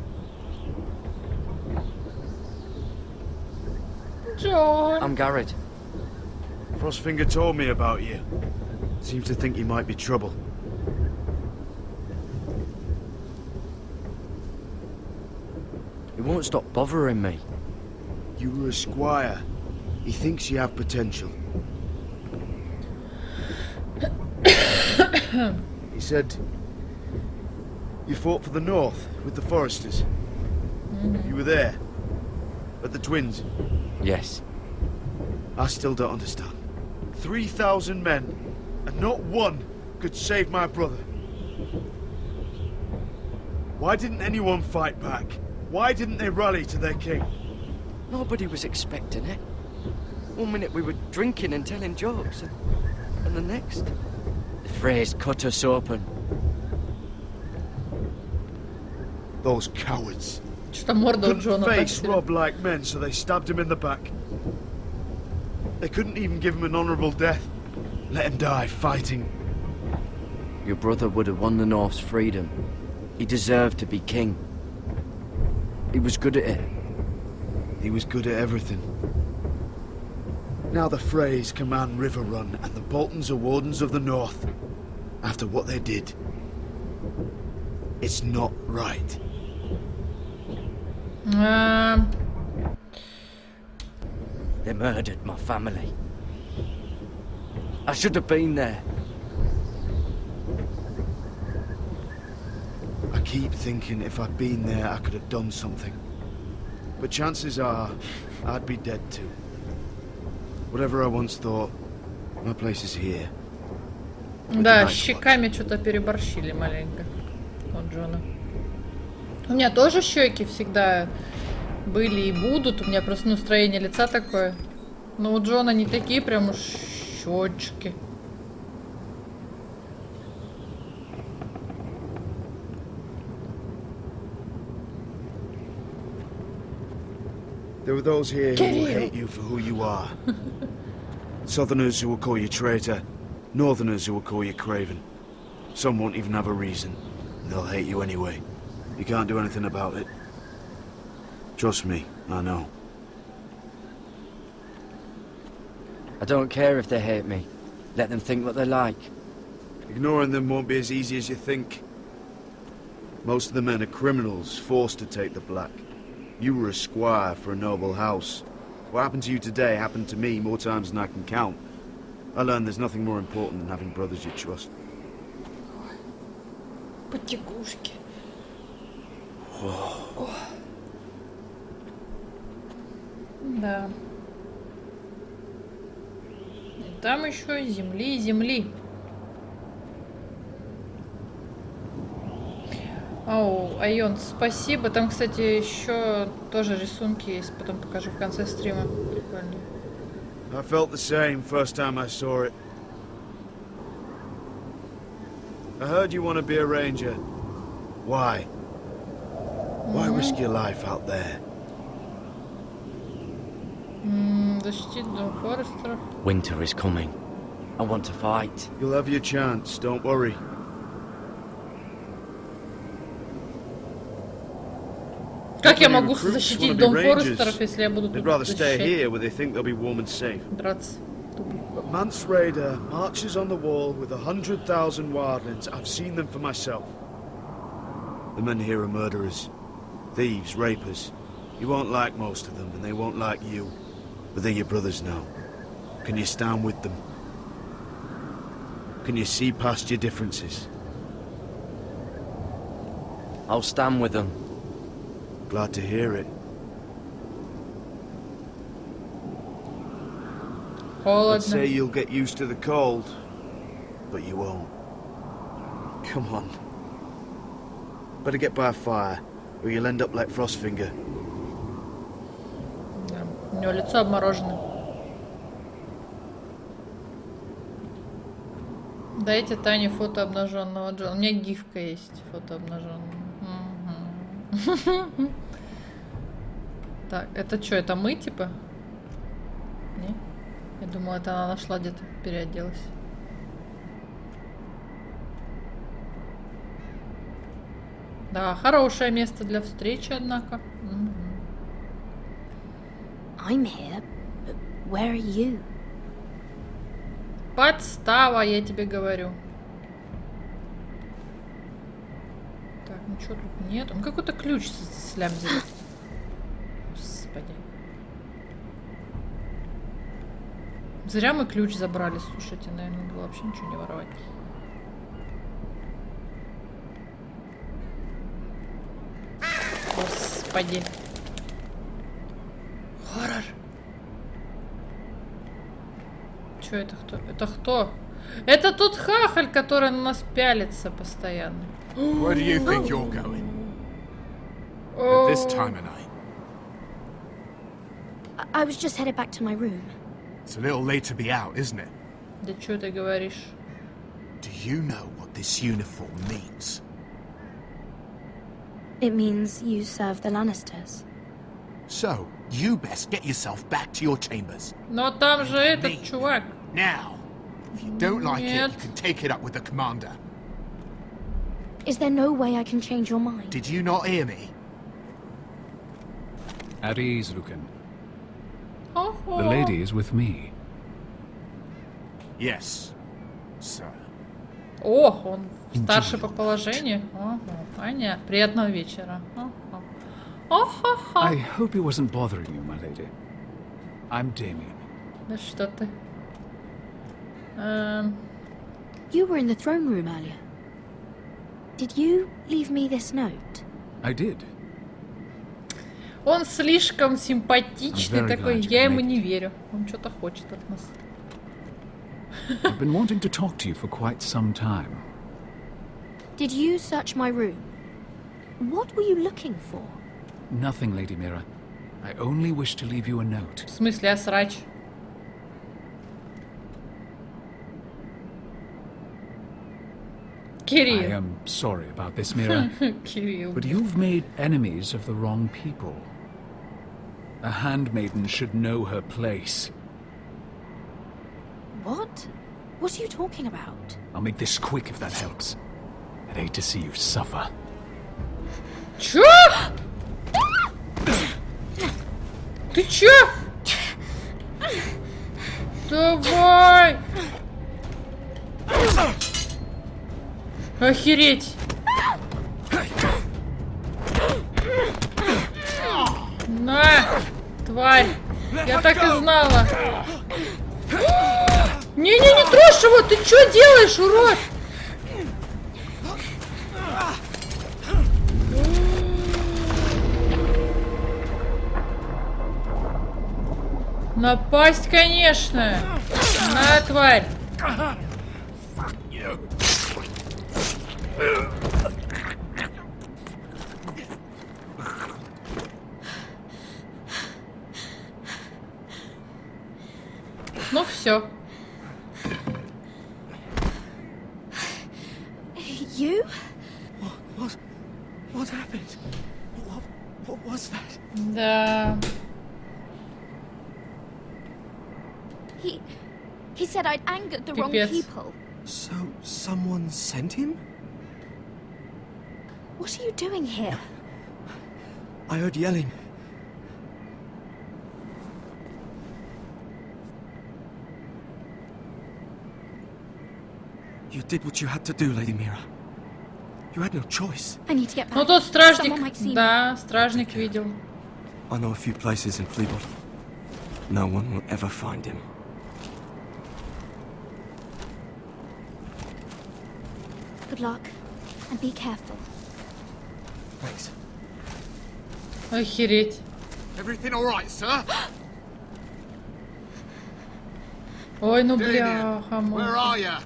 [SPEAKER 2] John.
[SPEAKER 14] I'm Garrett.
[SPEAKER 6] Frostfinger told me about you. Seems to think you might be trouble.
[SPEAKER 14] He won't stop bothering me.
[SPEAKER 6] You were a squire. He thinks you have potential. He said you fought for the North with the Foresters. You were there. At the Twins.
[SPEAKER 14] Yes.
[SPEAKER 6] I still don't understand. 3,000 men, and not one could save my brother. Why didn't anyone fight back? Why didn't they rally to their king?
[SPEAKER 14] Nobody was expecting it. One minute we were drinking and telling jokes, and the next, the Freys cut us open.
[SPEAKER 6] Those cowards.
[SPEAKER 2] Что-то морда у Джона
[SPEAKER 6] Couldn't
[SPEAKER 2] так
[SPEAKER 6] face
[SPEAKER 2] себе.
[SPEAKER 6] Rob like men, so they stabbed him in the back. They couldn't even give him an honourable death. Let him die fighting.
[SPEAKER 14] Your brother would have won the North's freedom. He deserved to be king. He was good at it.
[SPEAKER 6] He was good at everything. Now the Freys command Riverrun, and the Boltons are wardens of the North. After what they did. It's not right.
[SPEAKER 14] They murdered my family. I should have been there.
[SPEAKER 6] I keep thinking if I'd been there, I could have done something. But chances are, I'd be dead too. Whatever I once thought, my place is here.
[SPEAKER 2] Да, щеками что-то переборщили маленько у Джона. У меня тоже щеки всегда были и будут. У меня просто настроение лица такое. Но у Джона не такие прям уж щечки.
[SPEAKER 6] There are those here who will hate you for who you are. Southerners who will call you traitor. Northerners who will call you craven. Some won't even have a reason. And they'll hate you anyway. You can't do anything about it. Trust me, I know.
[SPEAKER 14] I don't care if they hate me. Let them think what they like.
[SPEAKER 6] Ignoring them won't be as easy as you think. Most of the men are criminals, forced to take the black. You were a squire for a noble house. What happened to you today happened to me more times than I can count. I learned there's nothing more important than having brothers you trust.
[SPEAKER 2] Потягушки. Да. И там еще земли и земли. Оу, Айон, спасибо. Там, кстати, еще тоже рисунки есть. Потом покажу в конце стрима. Прикольно.
[SPEAKER 6] I felt the same first time I saw it. I heard you want to be a ranger. Why? Why risk your life out there?
[SPEAKER 2] Защитить дом Форестера.
[SPEAKER 14] Winter is coming. I want to fight.
[SPEAKER 6] You'll have your chance, don't worry.
[SPEAKER 2] Как я могу защитить дом Форестеров, если я буду тут защищать? Драться.
[SPEAKER 6] But Mance Raider marches on the wall with 100,000 wildlings. I've seen them for myself. The men here are murderers, thieves, rapers. You won't like most of them, and they won't like you. But they're your brothers now. Can you stand with them? Can you see past your differences?
[SPEAKER 14] I'll stand with them.
[SPEAKER 6] Glad to hear it. I'd say you'll get used to the cold, but you won't. Come on. Better get by a fire, or you'll end up like Frostfinger.
[SPEAKER 2] У него лицо обморожено. Дайте Тане фото обнаженного Джона. У меня гифка есть, фото обнаженного. Так, это что, это мы, типа? Не? Я думала, это она нашла где-то, переоделась. Да, хорошее место для встречи, однако.
[SPEAKER 15] I'm here, but where are you?
[SPEAKER 2] Подстава, я тебе говорю. Так, ничего тут нет. Он какой-то ключ слямзил. Господи. Зря мы ключ забрали, слушайте, наверное, было вообще ничего не воровать. Господи. Хоррор. Чё это кто? Это кто? Это тот хахаль, который на нас пялится постоянно.
[SPEAKER 18] Where do you think you're going? At this time of night.
[SPEAKER 15] I was just headed back to my room.
[SPEAKER 18] It's a little late to be out, isn't it?
[SPEAKER 2] Да чё ты говоришь?
[SPEAKER 18] Do you know what this uniform means?
[SPEAKER 15] It means you serve the Lannisters.
[SPEAKER 18] So, you best get yourself back to your chambers.
[SPEAKER 2] Но там же этот чувак.
[SPEAKER 18] Now, if you don't like it, you can take it up with the commander.
[SPEAKER 15] Is there no way I can change your mind?
[SPEAKER 18] Did you not hear me?
[SPEAKER 20] At ease, Lucan. The lady is with me.
[SPEAKER 18] Yes, sir.
[SPEAKER 2] О, он старший по положению. Ага, понятно. Приятного вечера.
[SPEAKER 20] I hope he wasn't bothering you, my lady. I'm Damien.
[SPEAKER 2] Да что ты?
[SPEAKER 15] You were in the throne room earlier. Did you leave me this note?
[SPEAKER 20] I did.
[SPEAKER 2] Он слишком симпатичный
[SPEAKER 20] I'm very
[SPEAKER 2] такой,
[SPEAKER 20] glad you
[SPEAKER 2] я ему
[SPEAKER 20] made
[SPEAKER 2] не верю. Он что-то хочет от нас.
[SPEAKER 20] I've been wanting to talk to you for quite some time.
[SPEAKER 15] Did you search my room? What were you looking for?
[SPEAKER 20] Nothing, Lady Mira. I only wish to leave you a note.
[SPEAKER 2] В смысле, а срач? Кирилл.
[SPEAKER 20] I am sorry about this, Mira.
[SPEAKER 2] Кирилл.
[SPEAKER 20] But you've made enemies of the wrong people. A handmaiden should know her place.
[SPEAKER 15] What? What are you talking about?
[SPEAKER 20] I'll make this quick if that helps. I'd hate to see you suffer.
[SPEAKER 2] Чё? Ты чё? Давай! Охереть! На, тварь! Я так и знала! Не-не, не трожь его! Ты чё делаешь, урод? Напасть, конечно! На, тварь! Ну все.
[SPEAKER 15] You?
[SPEAKER 22] What happened? What was that?
[SPEAKER 2] Да.
[SPEAKER 15] He said I'd angered the wrong
[SPEAKER 2] Пипец.
[SPEAKER 15] people.
[SPEAKER 22] So, someone sent him?
[SPEAKER 15] What are you doing here?
[SPEAKER 22] I heard yelling. You did what you had to do, Lady Mira. You had no choice.
[SPEAKER 15] I need to get back.
[SPEAKER 2] Ну тот стражник. Да, стражник видел.
[SPEAKER 22] I know a few places in Fleetwood. No one will ever find him.
[SPEAKER 15] Good luck, and be careful.
[SPEAKER 22] Thanks.
[SPEAKER 2] Охереть.
[SPEAKER 18] Everything all right, sir?
[SPEAKER 2] Ой, ну бляха.
[SPEAKER 18] Where are you?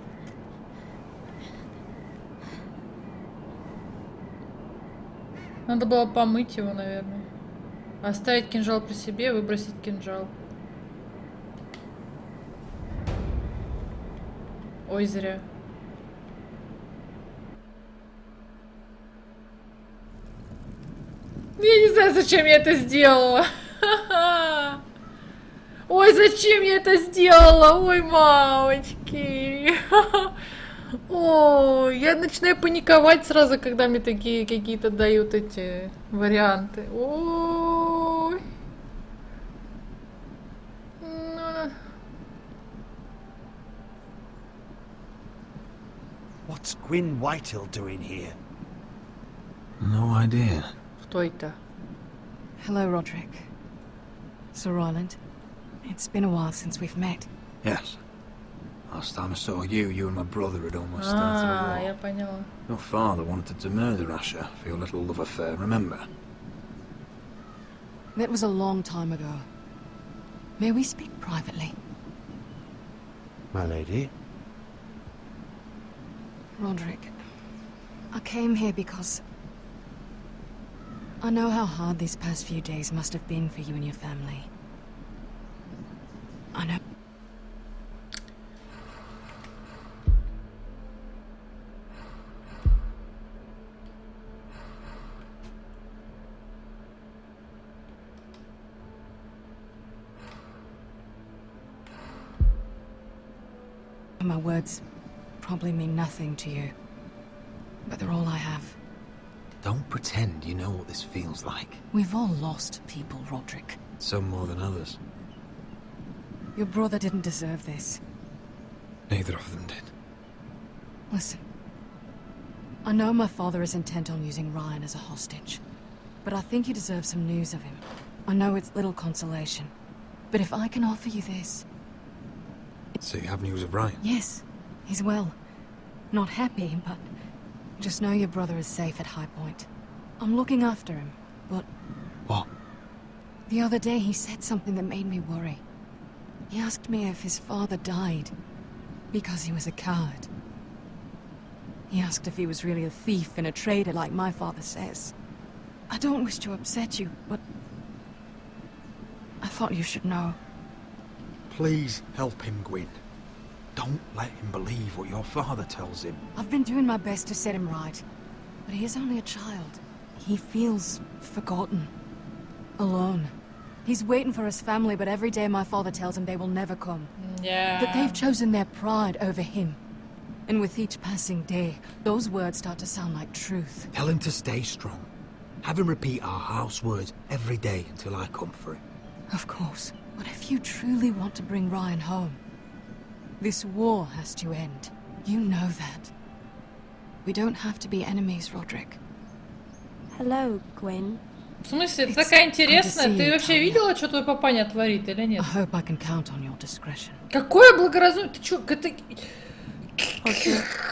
[SPEAKER 2] Надо было помыть его, наверное. Оставить кинжал при себе, выбросить кинжал. Ой, зря. Я не знаю, зачем я это сделала. Ой, зачем я это сделала? Ой, мамочки. Ой, я начинаю паниковать сразу, когда мне такие какие-то дают эти варианты. Ой.
[SPEAKER 11] What's Gwyn Whitehill doing here?
[SPEAKER 1] No idea.
[SPEAKER 2] Кто это?
[SPEAKER 7] Hello, Roderick. Sir Roland. It's been a while since we've met.
[SPEAKER 20] Yes. Last time I saw you and my brother had almost started a war.
[SPEAKER 2] Я поняла.
[SPEAKER 20] Your father wanted to murder Asher for your little love affair, remember?
[SPEAKER 7] That was a long time ago. May we speak privately?
[SPEAKER 11] My lady?
[SPEAKER 7] Roderick, I came here because I know how hard these past few days must have been for you and your family. I know. My words probably mean nothing to you, but they're all I have.
[SPEAKER 20] Don't pretend you know what this feels like.
[SPEAKER 7] We've all lost people, Roderick.
[SPEAKER 20] Some more than others.
[SPEAKER 7] Your brother didn't deserve this.
[SPEAKER 20] Neither of them did.
[SPEAKER 7] Listen. I know my father is intent on using Ryan as a hostage, but I think you deserve some news of him. I know it's little consolation, but if I can offer you this...
[SPEAKER 20] So you have news of Ryan?
[SPEAKER 7] Yes, he's well. Not happy, but just know your brother is safe at High Point. I'm looking after him, but...
[SPEAKER 20] What?
[SPEAKER 7] The other day he said something that made me worry. He asked me if his father died because he was a coward. He asked if he was really a thief and a traitor like my father says. I don't wish to upset you, but I thought you should know.
[SPEAKER 20] Please help him, Gwyn. Don't let him believe what your father tells him.
[SPEAKER 7] I've been doing my best to set him right, but he is only a child. He feels forgotten, alone. He's waiting for his family, but every day my father tells him they will never come.
[SPEAKER 2] Yeah.
[SPEAKER 7] That they've chosen their pride over him. And with each passing day, those words start to sound like truth.
[SPEAKER 17] Tell him to stay strong. Have him repeat our house words every day until I come for him.
[SPEAKER 7] Of course. But if you truly want to bring Ryan home, this war has to end. You know that. We don't have to be enemies, Roderick.
[SPEAKER 15] Hello, Gwyn.
[SPEAKER 2] В смысле, это такая интересная. Ты вообще видела, что твой папаня творит или нет?
[SPEAKER 7] I hope I can count on your discretion.
[SPEAKER 2] Какое благоразумие? Ты чё? Это...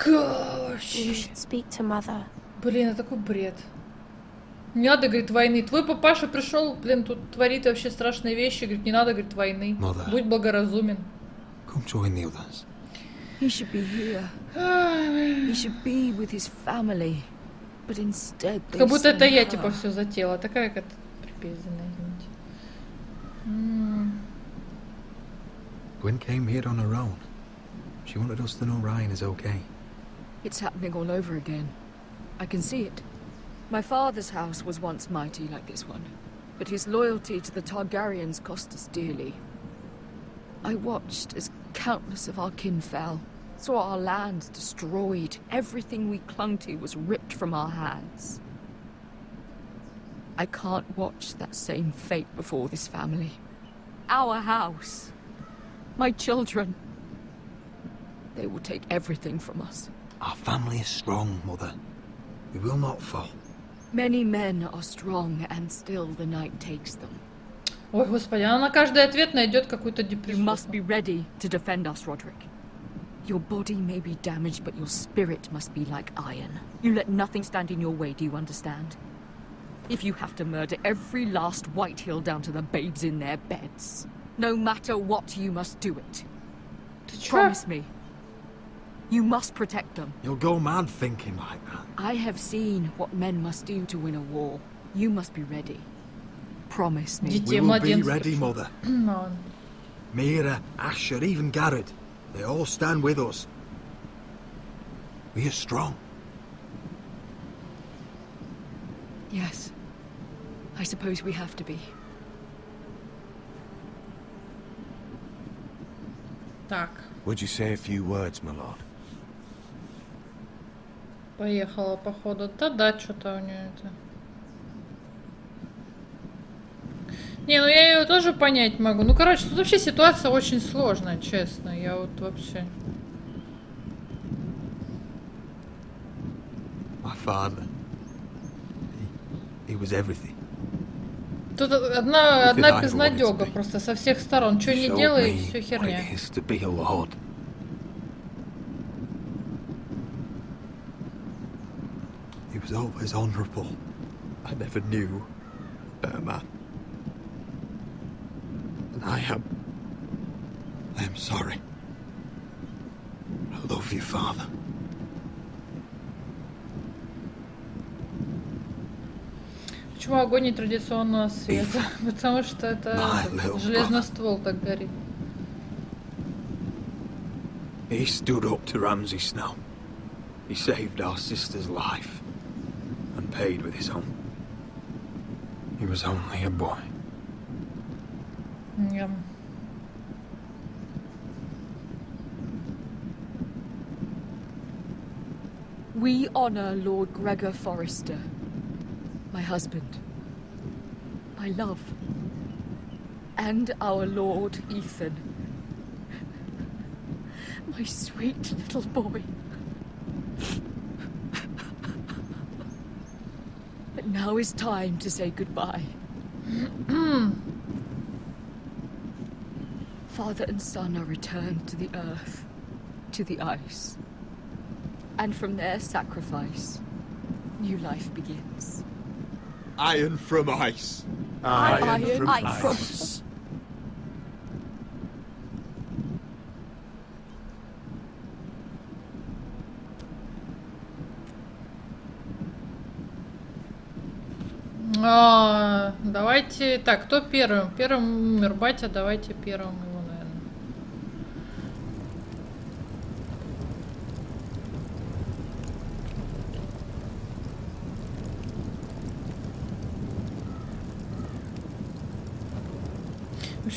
[SPEAKER 15] You should speak to mother.
[SPEAKER 2] Блин, это такой бред. Не надо, говорит, войны. Твой папаша пришел, блин, тут творит вообще страшные вещи. Говорит, не надо, говорит, войны.
[SPEAKER 17] Mother.
[SPEAKER 2] Будь благоразумен.
[SPEAKER 17] Come join the others.
[SPEAKER 12] He should be here. He should be with his family. But instead they
[SPEAKER 2] Как будто это
[SPEAKER 12] send
[SPEAKER 2] я,
[SPEAKER 12] her.
[SPEAKER 2] типа, все затеяла. Такая какая-то припизденная, извините.
[SPEAKER 17] Gwen came here on her own. She wanted us to know Ryan is okay.
[SPEAKER 12] It's happening all over again. I can see it. My father's house was once mighty like this one, but his loyalty to the Targaryens cost us dearly. I watched as countless of our kin fell, saw our land destroyed, everything we clung to was ripped from our hands. I can't watch that same fate before this family. Our house. My children. They will take everything from us.
[SPEAKER 17] Our family is strong, Mother. We will not fall.
[SPEAKER 12] Many men are strong, and still the night takes them.
[SPEAKER 2] Ой, господи, она на каждый ответ найдет какую-то
[SPEAKER 12] You
[SPEAKER 2] депрессию.
[SPEAKER 12] must be ready to defend us, Roderick. Your body may be damaged, but your spirit must be like iron. You let nothing stand in your way, do you understand? If you have to murder every last Whitehill down to the babes in their beds, no matter what, you must do it. Promise me. You must protect them.
[SPEAKER 17] You'll go mad thinking like that.
[SPEAKER 12] I have seen what men must do to win a war. You must be ready. Promise me.
[SPEAKER 17] We will be ready, Mother.
[SPEAKER 2] No.
[SPEAKER 17] Mira, Asher, even Garrett. They all stand with us. We are strong.
[SPEAKER 12] Yes. I suppose we have to be.
[SPEAKER 2] Так,
[SPEAKER 18] Would you say a few words, my lord?
[SPEAKER 2] поехала, походу. Да, что-то у нее это... Не, ну я ее тоже понять могу. Ну, короче, тут вообще ситуация очень сложная, честно. Я вот вообще...
[SPEAKER 17] My father. He was everything.
[SPEAKER 2] Тут одна безнадега просто со всех сторон. Что не делай, все херня.
[SPEAKER 17] To be a lord. He was always honourable. I never knew a better man. And I am sorry. I love you, father.
[SPEAKER 2] Почему огонь не традиционного света? Потому что это железный ствол так горит.
[SPEAKER 17] He stood up to Ramsay Snow. He saved our sister's life and paid with his own. He was only a boy.
[SPEAKER 2] Yeah.
[SPEAKER 12] We honor Lord Gregor Forrester, my husband, my love, and our Lord Ethan, my sweet little boy. But now is time to say goodbye. Father and son are returned to the earth, to the ice. And from their sacrifice, new life begins.
[SPEAKER 17] Iron from ice.
[SPEAKER 12] Iron from
[SPEAKER 17] ice.
[SPEAKER 12] ice.
[SPEAKER 2] Давайте... Так, кто первым? Первым умер батя, давайте первым его, наверное.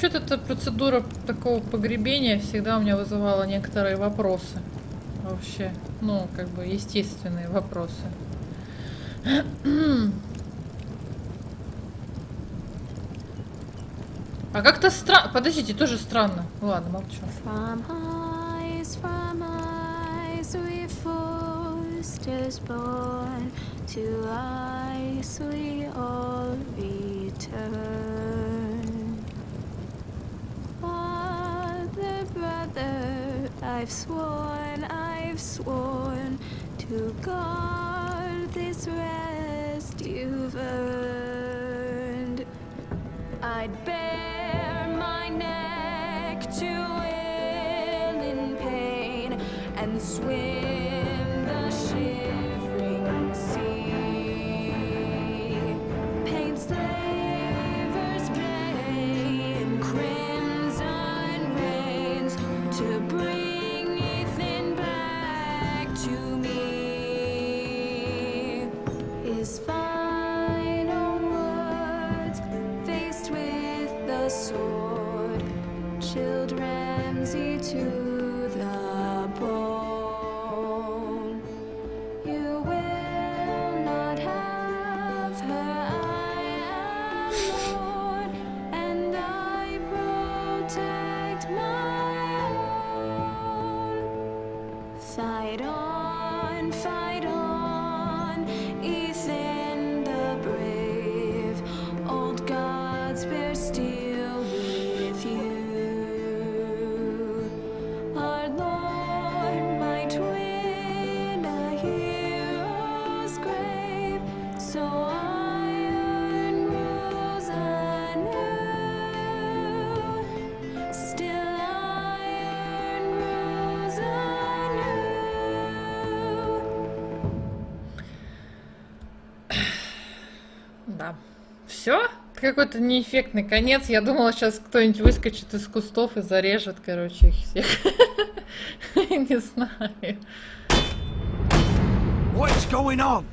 [SPEAKER 2] Вообще-то эта процедура такого погребения всегда у меня вызывала некоторые вопросы. Вообще, ну, как бы естественные вопросы. А как-то странно. Подождите, тоже странно. Ладно, молчу.
[SPEAKER 5] From ice we foresters born, to ice we all return. Father, brother, I've sworn to guard this rest you've earned. I'd bare my neck to wail in pain and swim the shivering sea. Paint slavers play in crimson rains to bring Ethan back to me. His final words faced with the sword, chilled Ramsay to the bone. You will not have her, I am Lord, and I protect my own. Fight on, Ethan the brave. Old gods bear steel with you. Our Lord might win a hero's grave, so iron rules anew. Still iron rules anew.
[SPEAKER 2] Да. Все? Какой-то неэффектный конец. Я думала, сейчас кто-нибудь выскочит из кустов и зарежет, короче, их всех. Не знаю.
[SPEAKER 11] What's going on?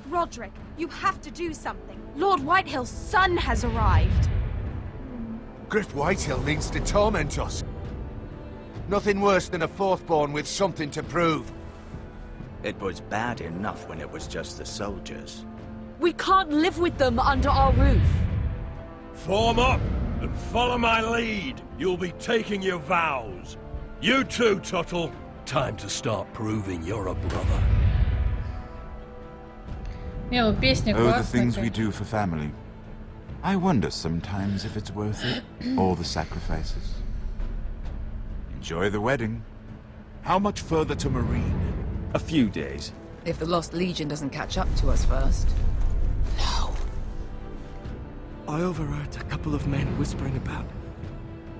[SPEAKER 21] Roderick, you have to do something. Lord Whitehill's son has arrived.
[SPEAKER 19] Griff Whitehill means to torment us. Nothing worse than a fourth-born with something to prove.
[SPEAKER 16] It was bad enough when it was just the soldiers.
[SPEAKER 12] We can't live with them under our roof.
[SPEAKER 3] Form up and follow my lead. You'll be taking your vows. You too, Tuttle. Time to start proving you're a brother.
[SPEAKER 2] Не, ну песня
[SPEAKER 10] Oh, the
[SPEAKER 2] классная.
[SPEAKER 10] things we do for family. I wonder sometimes if it's worth it, all the sacrifices. Enjoy the wedding.
[SPEAKER 9] How much further to Marine?
[SPEAKER 1] A few days.
[SPEAKER 4] If the Lost Legion doesn't catch up to us first.
[SPEAKER 14] I overheard a couple of men whispering about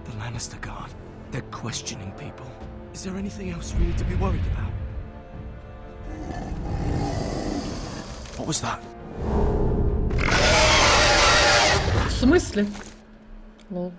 [SPEAKER 14] the Lannister Guard. They're questioning people. Is there anything else we need to be worried about?
[SPEAKER 1] What was that?
[SPEAKER 2] В смысле? Лол.